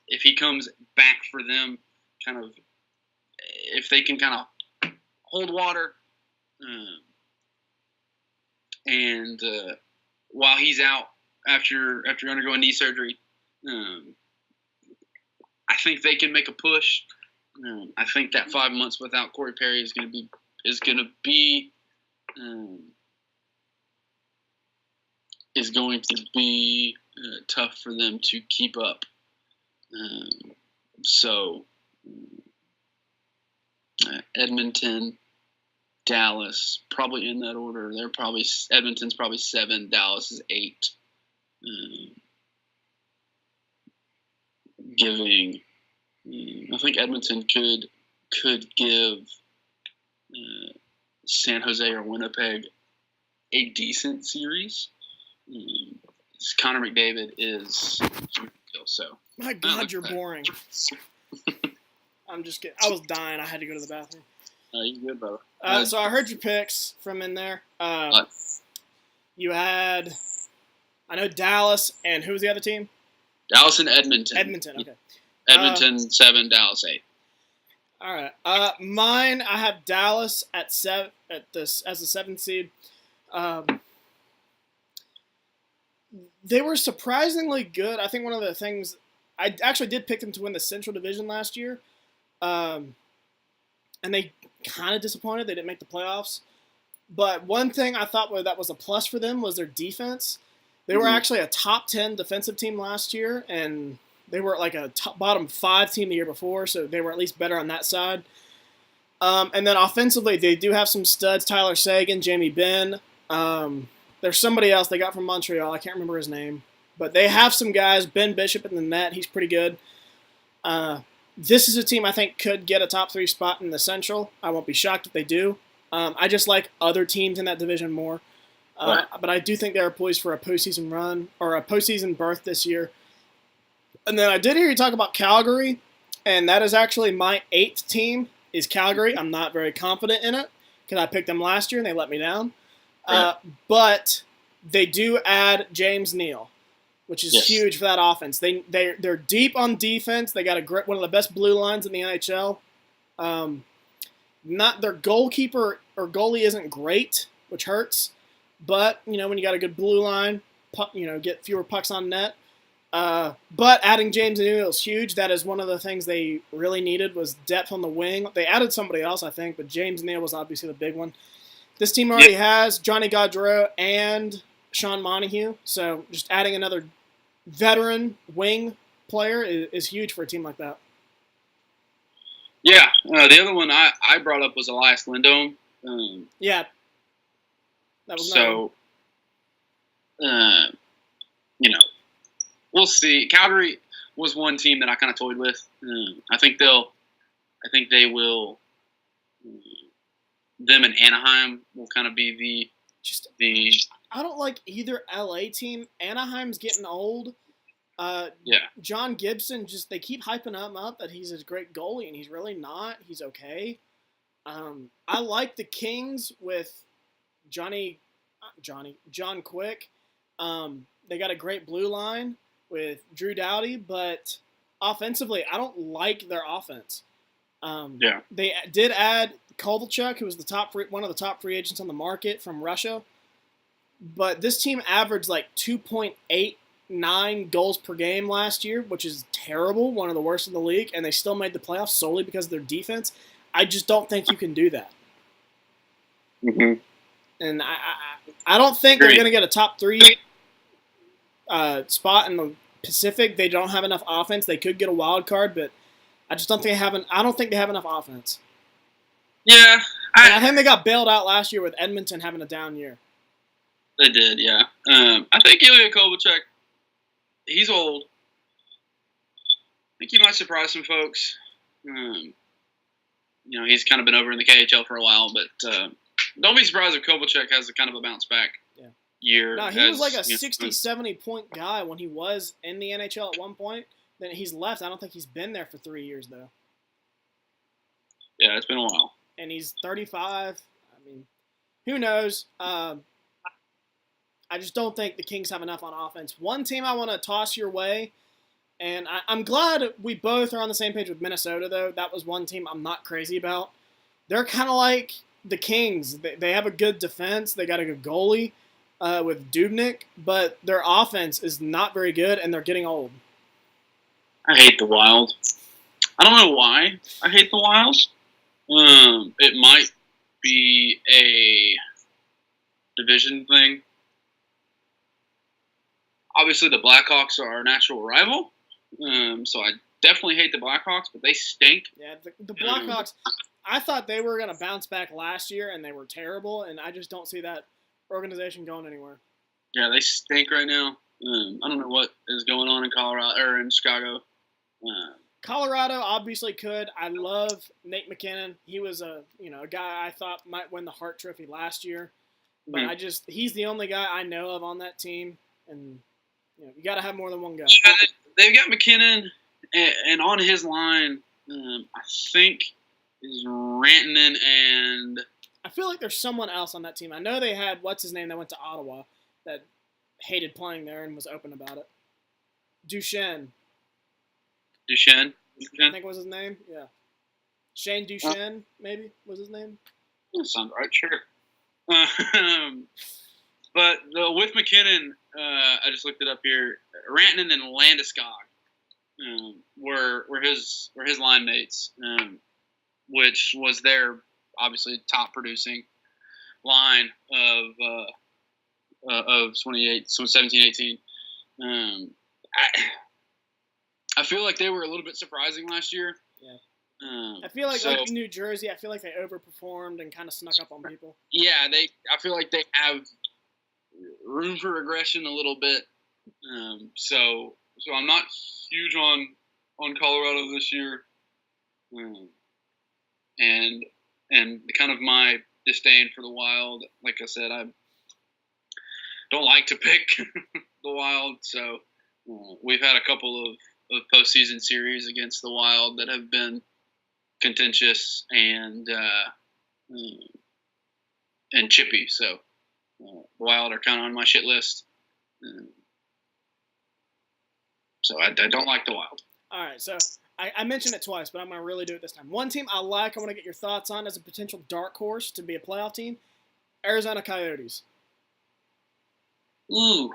if he comes back for them, kind of, if they can kind of hold water, and while he's out after undergoing knee surgery, I think they can make a push. I think that 5 months without Corey Perry is going to be tough for them to keep up. So Edmonton, Dallas, probably in that order. Edmonton's probably 7, Dallas is 8. Giving I think Edmonton could give San Jose or Winnipeg a decent series. Connor McDavid is so. My God, you're boring. I'm just kidding. I was dying. I had to go to the bathroom. You're good, brother. So I heard your picks from in there. You had, I know Dallas, and who was the other team? Dallas and Edmonton. Edmonton, okay. Edmonton 7, Dallas 8. All right. Mine, I have Dallas as the 7th seed. They were surprisingly good. I think one of the things I actually did pick them to win the Central Division last year, and they kind of disappointed. They didn't make the playoffs. But one thing I thought that was a plus for them was their defense. They were actually a top 10 defensive team last year, and they were like a bottom 5 team the year before, so they were at least better on that side. And then offensively, they do have some studs: Tyler Seguin, Jamie Benn. There's somebody else they got from Montreal. I can't remember his name. But they have some guys. Ben Bishop in the net. He's pretty good. This is a team I think could get a top 3 spot in the Central. I won't be shocked if they do. I just like other teams in that division more. But I do think they're poised for a postseason run or a postseason berth this year. And then I did hear you talk about Calgary, and that is actually my 8th team is Calgary. I'm not very confident in it because I picked them last year and they let me down. But they do add James Neal, which is huge for that offense. They're deep on defense. They got one of the best blue lines in the NHL. Not their goalkeeper or goalie isn't great, which hurts. But when you got a good blue line, get fewer pucks on net. But adding James Neal is huge. That is one of the things they really needed was depth on the wing. They added somebody else, I think, but James Neal was obviously the big one. This team already has Johnny Gaudreau and Sean Montague, so just adding another veteran wing player is huge for a team like that. Yeah, the other one I brought up was Elias Lindholm. That was so. We'll see. Calgary was one team that I kind of toyed with. I think they will. Them and Anaheim will kind of be the. I don't like either LA team. Anaheim's getting old. John Gibson, they keep hyping him up that he's a great goalie, and he's really not. He's okay. I like the Kings with John Quick. They got a great blue line with Drew Doughty, but offensively, I don't like their offense. They did add Kovalchuk, who was one of the top free agents on the market from Russia. But this team averaged like 2.89 goals per game last year, which is terrible, one of the worst in the league, and they still made the playoffs solely because of their defense. I just don't think you can do that. Mm-hmm. And I don't think they're going to get a top 3 spot in the Pacific. They don't have enough offense. They could get a wild card, but I just don't think I don't think they have enough offense. Yeah, I think they got bailed out last year with Edmonton having a down year. They did, yeah. I think Ilya Kovalchuk, he's old. I think he might surprise some folks. He's kind of been over in the KHL for a while, but don't be surprised if Kovalchuk has a kind of a bounce back year. No, he was like a 60, 70-point guy when he was in the NHL at one point. Then he's left. I don't think he's been there for 3 years, though. Yeah, it's been a while. And he's 35. I mean, who knows? I just don't think the Kings have enough on offense. One team I want to toss your way, and I'm glad we both are on the same page with Minnesota, though. That was one team I'm not crazy about. They're kind of like the Kings. They have a good defense. They got a good goalie with Dubnyk, but their offense is not very good, and they're getting old. I hate the Wild. I don't know why I hate the Wild. It might be a division thing. Obviously, the Blackhawks are our natural rival, so I definitely hate the Blackhawks, but they stink. Yeah, the Blackhawks, I thought they were going to bounce back last year, and they were terrible, and I just don't see that organization going anywhere. Yeah, they stink right now. I don't know what is going on in Colorado or in Chicago. Colorado obviously could. I love Nate McKinnon. He was a guy I thought might win the Hart Trophy last year, but he's the only guy I know of on that team, and you got to have more than one guy. Yeah, they've got McKinnon, and on his line, I think is Rantanen and. I feel like there's someone else on that team. I know they had what's his name that went to Ottawa that hated playing there and was open about it. Duchesne. I think was his name. Yeah. Shane Duchesne, maybe, was his name. That sounds right, sure. But with McKinnon, I just looked it up here. Rantanen and Landeskog were his line mates, which was their obviously top producing line of 17-18. I feel like they were a little bit surprising last year. Yeah. I feel like New Jersey, I feel like they overperformed and kind of snuck up on people. Yeah, I feel like they have room for regression a little bit. So I'm not huge on Colorado this year. And kind of my disdain for the Wild, like I said, I don't like to pick the Wild. So we've had a couple of postseason series against the Wild that have been contentious and chippy. So the Wild are kind of on my shit list. So I don't like the Wild. All right, so I mentioned it twice, but I'm going to really do it this time. One team I want to get your thoughts on as a potential dark horse to be a playoff team, Arizona Coyotes. Ooh.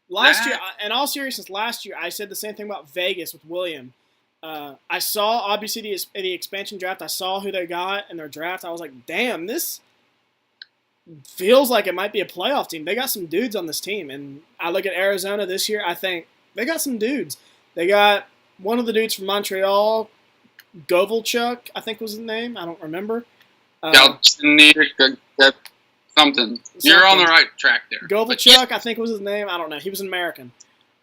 Last year, in all seriousness, I said the same thing about Vegas with William. I saw, obviously, the expansion draft. I saw who they got in their draft. I was like, damn, this feels like it might be a playoff team. They got some dudes on this team. And I look at Arizona this year, I think they got some dudes. They got one of the dudes from Montreal, Govalchuk, I think was his name. I don't remember. Something. You're on the right track there. Govalchuk, I think was his name. I don't know. He was an American.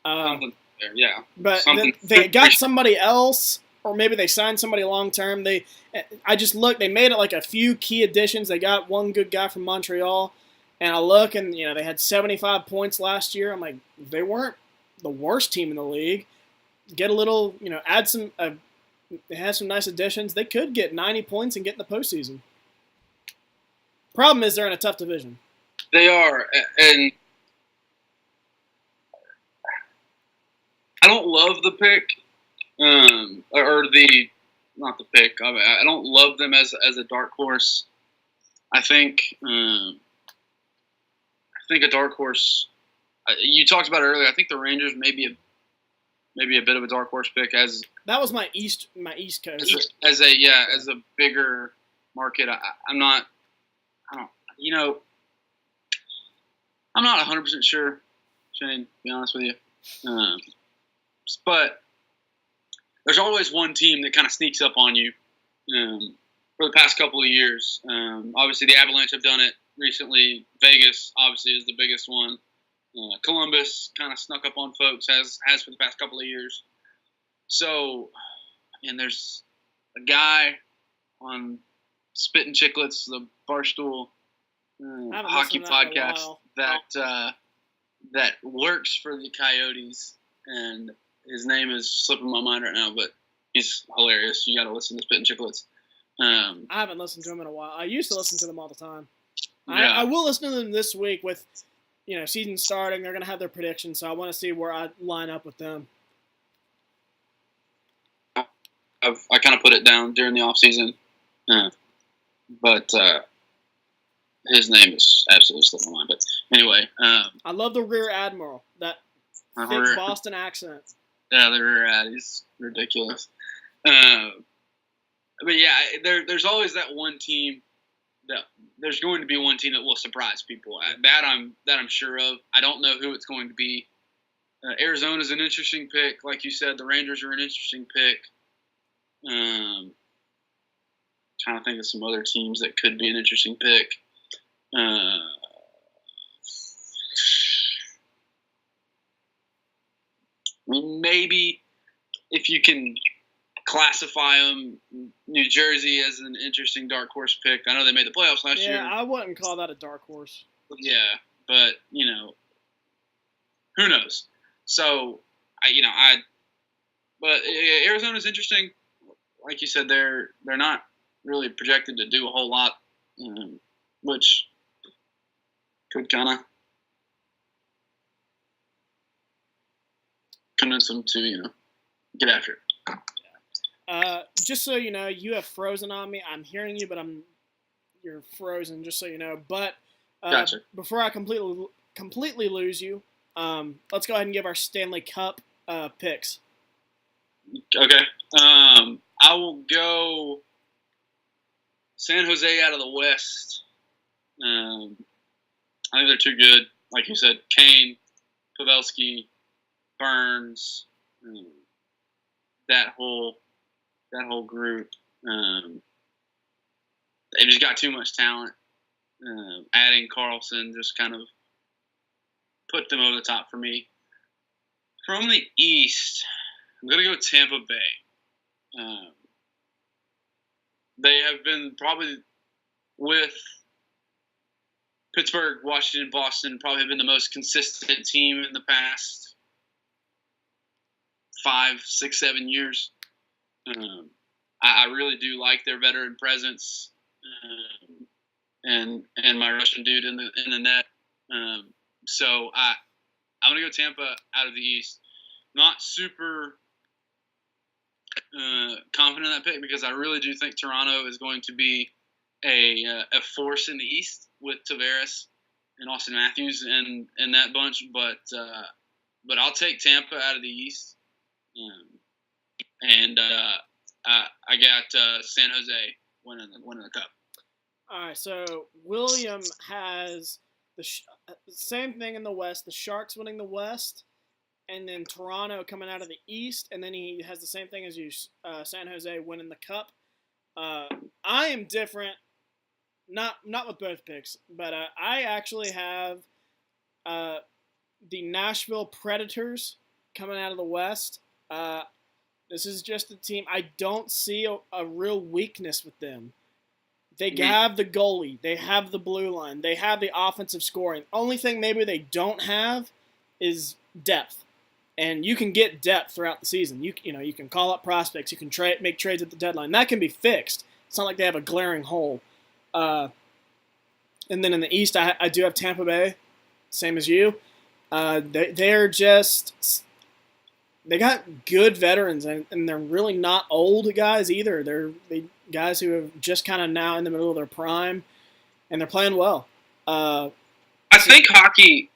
Something there, yeah. But then they got somebody else, or maybe they signed somebody long term. I just looked. They made it like a few key additions. They got one good guy from Montreal, and I look, and they had 75 points last year. I'm like, they weren't the worst team in the league. Get a little, add some. They had some nice additions. They could get 90 points and get in the postseason. Problem is they're in a tough division. They are, and I don't love the pick, not the pick. I don't love them as a dark horse. I think a dark horse. You talked about it earlier. I think the Rangers may be a bit of a dark horse pick as that was my East Coast as a bigger market. I'm not 100% sure, Shane, to be honest with you. But there's always one team that kind of sneaks up on you for the past couple of years. Obviously, the Avalanche have done it recently. Vegas, obviously, is the biggest one. Columbus kind of snuck up on folks, has for the past couple of years. So, and there's a guy on Spittin' Chicklets, the Barstool hockey podcast that works for the Coyotes, and his name is slipping my mind right now, but he's hilarious. You got to listen to Spittin' Chicklets. I haven't listened to him in a while. I used to listen to them all the time. Yeah. I will listen to them this week with, season starting. They're going to have their predictions, so I want to see where I line up with them. I kind of put it down during the off season, but his name is absolutely slipping my mind. But anyway, I love the Rear Admiral, that thick Boston accent. Yeah, the Rear Ad, he's ridiculous. But yeah, there's always that one team that there's going to be one team that will surprise people. That I'm sure of. I don't know who it's going to be. Arizona's an interesting pick, like you said. The Rangers are an interesting pick. Trying to think of some other teams that could be an interesting pick. Maybe if you can classify them, New Jersey as an interesting dark horse pick. I know they made the playoffs last year. Yeah, I wouldn't call that a dark horse. Yeah, but who knows? So but Arizona's interesting. Like you said, they're not really projected to do a whole lot, which could kind of convince them to get after it. Just so you know, you have frozen on me. I'm hearing you, but you're frozen. Just so you know. But Gotcha. Before I completely lose you, let's go ahead and give our Stanley Cup picks. Okay. I will go San Jose out of the West. I think they're too good. Like you said, Kane, Pavelski, Burns, that whole group. They've just got too much talent. Adding Carlson just kind of put them over the top for me. From the East, I'm going to go Tampa Bay. They have been probably with Pittsburgh, Washington, Boston, probably have been the most consistent team in the past 5, 6, 7 years. I really do like their veteran presence and my Russian dude in the net. So I'm gonna go Tampa out of the East. Not super confident in that pick because I really do think Toronto is going to be a force in the East with Tavares and Austin Matthews and that bunch. But I'll take Tampa out of the East. I got San Jose winning the cup. All right, so William has the same thing in the West. The Sharks winning the West, and then Toronto coming out of the East, and then he has the same thing as you, San Jose winning the cup. I am different, not with both picks, but I actually have the Nashville Predators coming out of the West. This is just a team. I don't see a real weakness with them. They have the goalie. They have the blue line. They have the offensive scoring. Only thing maybe they don't have is depth. And you can get depth throughout the season. You can call up prospects. You can make trades at the deadline. That can be fixed. It's not like they have a glaring hole. And then in the East, I do have Tampa Bay, same as you. They're just... They got good veterans, and they're really not old guys either. They're guys who are just kind of now in the middle of their prime, and they're playing well. I think hockey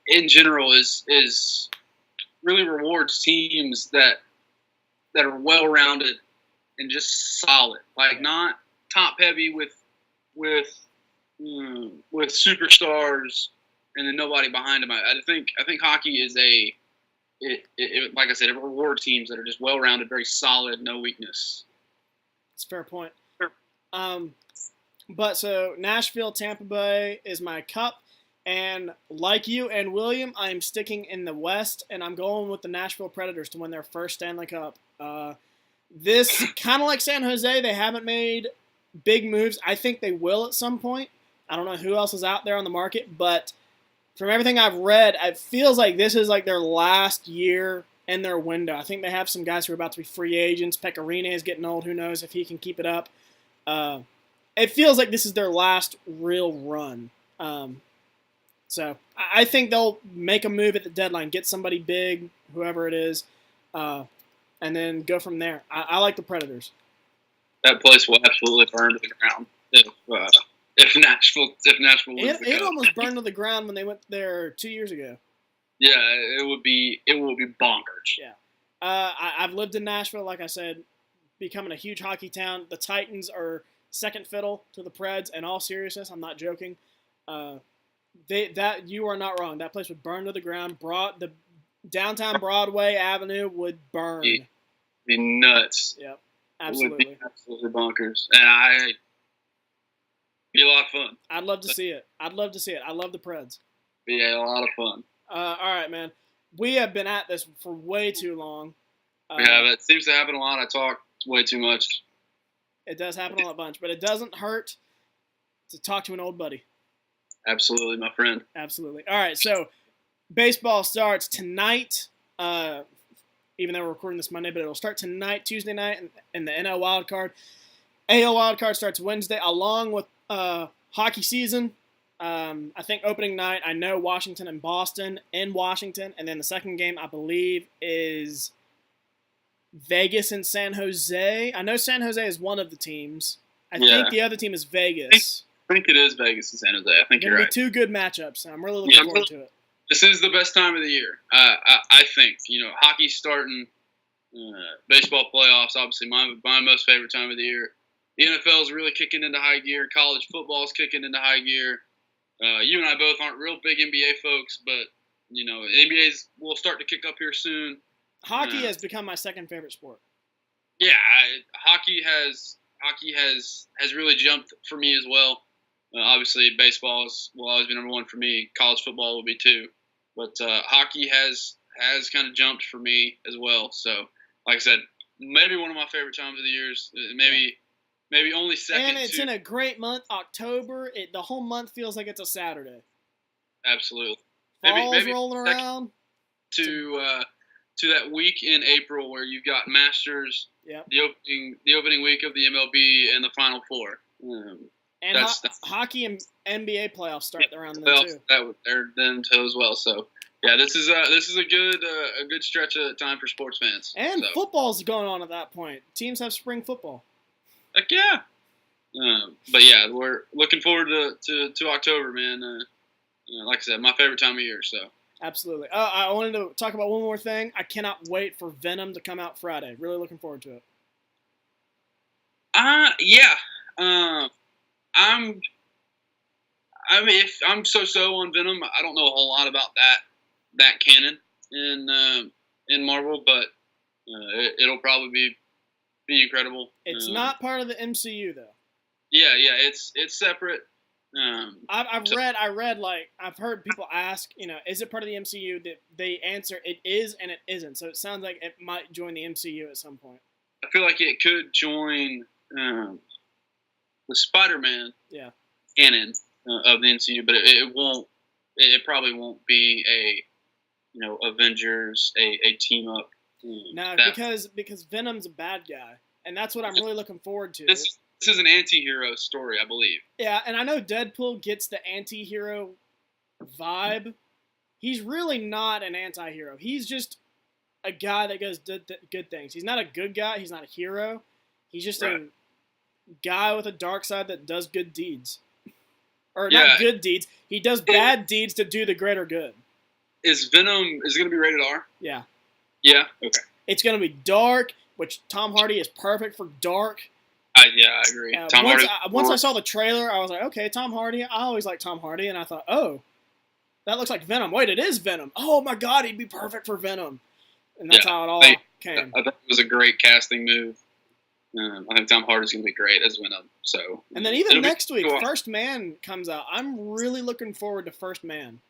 in general is really rewards teams that are well-rounded and just solid, like not top-heavy with superstars and then nobody behind them. I think hockey is like I said, it rewards teams that are just well-rounded, very solid, no weakness. That's a fair point. Sure. But so Nashville, Tampa Bay is my cup. And like you and William, I'm sticking in the West, and I'm going with the Nashville Predators to win their first Stanley Cup. This, kind of like San Jose, they haven't made big moves. I think they will at some point. I don't know who else is out there on the market, but from everything I've read, it feels like this is like their last year in their window. I think they have some guys who are about to be free agents. Pecorine is getting old. Who knows if he can keep it up. It feels like this is their last real run. So I think they'll make a move at the deadline, get somebody big, whoever it is, and then go from there. I like the Predators. That place will absolutely burn to the ground if Nashville wins the It cup. almost burned to the ground when they went there 2 years ago. Yeah, it will be bonkers. Yeah. I've lived in Nashville, like I said, becoming a huge hockey town. The Titans are second fiddle to the Preds. In all seriousness, I'm not joking. You are not wrong. That place would burn to the ground. The downtown Broadway Avenue would burn. Be nuts. Yep, absolutely. It would be absolutely. absolutely bonkers, and be a lot of fun. I'd love to see it. I love the Preds. Be a lot of fun. All right, man. We have been at this for way too long. Yeah, it seems to happen a lot. I talk way too much. It does happen a bunch, but it doesn't hurt to talk to an old buddy. Absolutely, my friend. Absolutely. All right, so baseball starts tonight. Even though we're recording this Monday, but it'll start tonight, Tuesday night, in the NL wild card. AL wild card starts Wednesday, along with hockey season. I think opening night, I know Washington and Boston in Washington, and then the second game, I believe, is Vegas and San Jose. I know San Jose is one of the teams. I think the other team is Vegas. I think it is Vegas and San Jose. I think you're right. Two good matchups, and I'm really looking forward to it. This is the best time of the year, I think. Hockey's starting, baseball playoffs, obviously my most favorite time of the year. The NFL is really kicking into high gear. College football is kicking into high gear. You and I both aren't real big NBA folks, but, NBA's will start to kick up here soon. Hockey has become my second favorite sport. Yeah, hockey has really jumped for me as well. Obviously, baseball will always be number one for me. College football will be too. But hockey has kind of jumped for me as well. So, like I said, maybe one of my favorite times of the years. Maybe only second. And it's in a great month, October. The whole month feels like it's a Saturday. Absolutely. Fall's rolling around. To that week in April where you've got Masters, the opening week of the MLB, and the Final Four. And hockey and NBA playoffs start around then too. They're then too as well. So yeah, this is a good stretch of time for sports fans. And football's going on at that point. Teams have spring football. Heck yeah. But yeah, we're looking forward to October, man. Like I said, my favorite time of year. So absolutely. I wanted to talk about one more thing. I cannot wait for Venom to come out Friday. Really looking forward to it. Yeah. If I'm so on Venom, I don't know a whole lot about that canon in Marvel, but it'll probably be incredible. It's not part of the MCU though. Yeah, it's separate. I've read like I've heard people ask, is it part of the MCU? That they answer it is and it isn't. So it sounds like it might join the MCU at some point. I feel like it could join the Spider-Man canon of the MCU, but it won't. It probably won't be a Avengers a team up. No, because Venom's a bad guy, and that's what I'm really looking forward to. This is an anti-hero story, I believe. Yeah, and I know Deadpool gets the anti-hero vibe. He's really not an anti-hero. He's just a guy that does good things. He's not a good guy. He's not a hero. He's just a guy with a dark side that does good deeds. Or not good deeds. He does bad deeds to do the greater good. Is it going to be rated R? Yeah. Yeah? Okay. It's going to be dark, which Tom Hardy is perfect for dark. I agree. Once I saw the trailer, I was like, okay, Tom Hardy. I always like Tom Hardy, and I thought, oh, that looks like Venom. Wait, it is Venom. Oh, my God, he'd be perfect for Venom. And that's how it all came. I thought it was a great casting move. I think Tom Hardy's going to be great as Venom. So, and then even next week, First Man comes out. I'm really looking forward to First Man.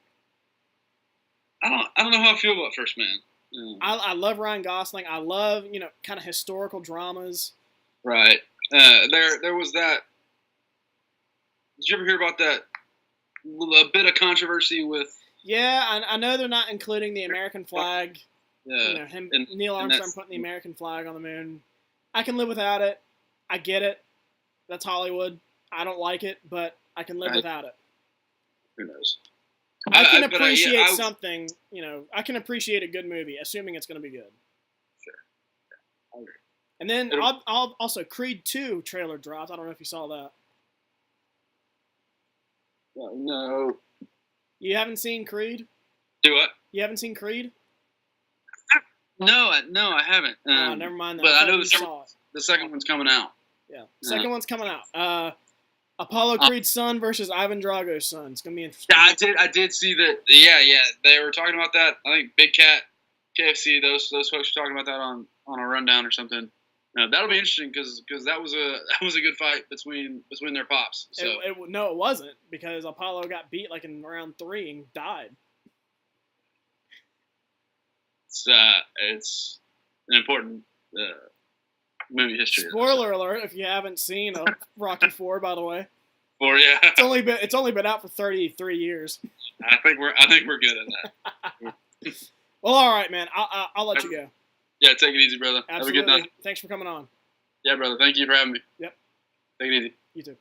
I don't know how I feel about First Man. I love Ryan Gosling. I love kind of historical dramas. Right. There was that. Did you ever hear about that? A bit of controversy with. Yeah, I know they're not including the American flag. Yeah. Neil Armstrong putting the American flag on the moon. I can live without it. I get it. That's Hollywood. I don't like it, but I can live without it. Who knows? I can appreciate something. I can appreciate a good movie, assuming it's going to be good. Sure. I agree. And then I'll also Creed 2 trailer dropped. I don't know if you saw that. No. You haven't seen Creed? Do what? You haven't seen Creed? No, I haven't. Never mind that. But I know the second one's coming out. Yeah, second one's coming out. Apollo Creed's son versus Ivan Drago's son. It's gonna be interesting. Yeah, I did see that. Yeah, they were talking about that. I think Big Cat, KFC, those folks were talking about that on a rundown or something. That'll be interesting because that was a good fight between their pops. So no, it wasn't, because Apollo got beat like in round 3 and died. an important movie history. Spoiler alert! If you haven't seen Rocky IV, by the way, yeah, it's only been out for 33 years. I think we're good at that. Well, all right, man. I'll let you go. Yeah, take it easy, brother. Absolutely. Have a good night. Thanks for coming on. Yeah, brother. Thank you for having me. Yep. Take it easy. You too.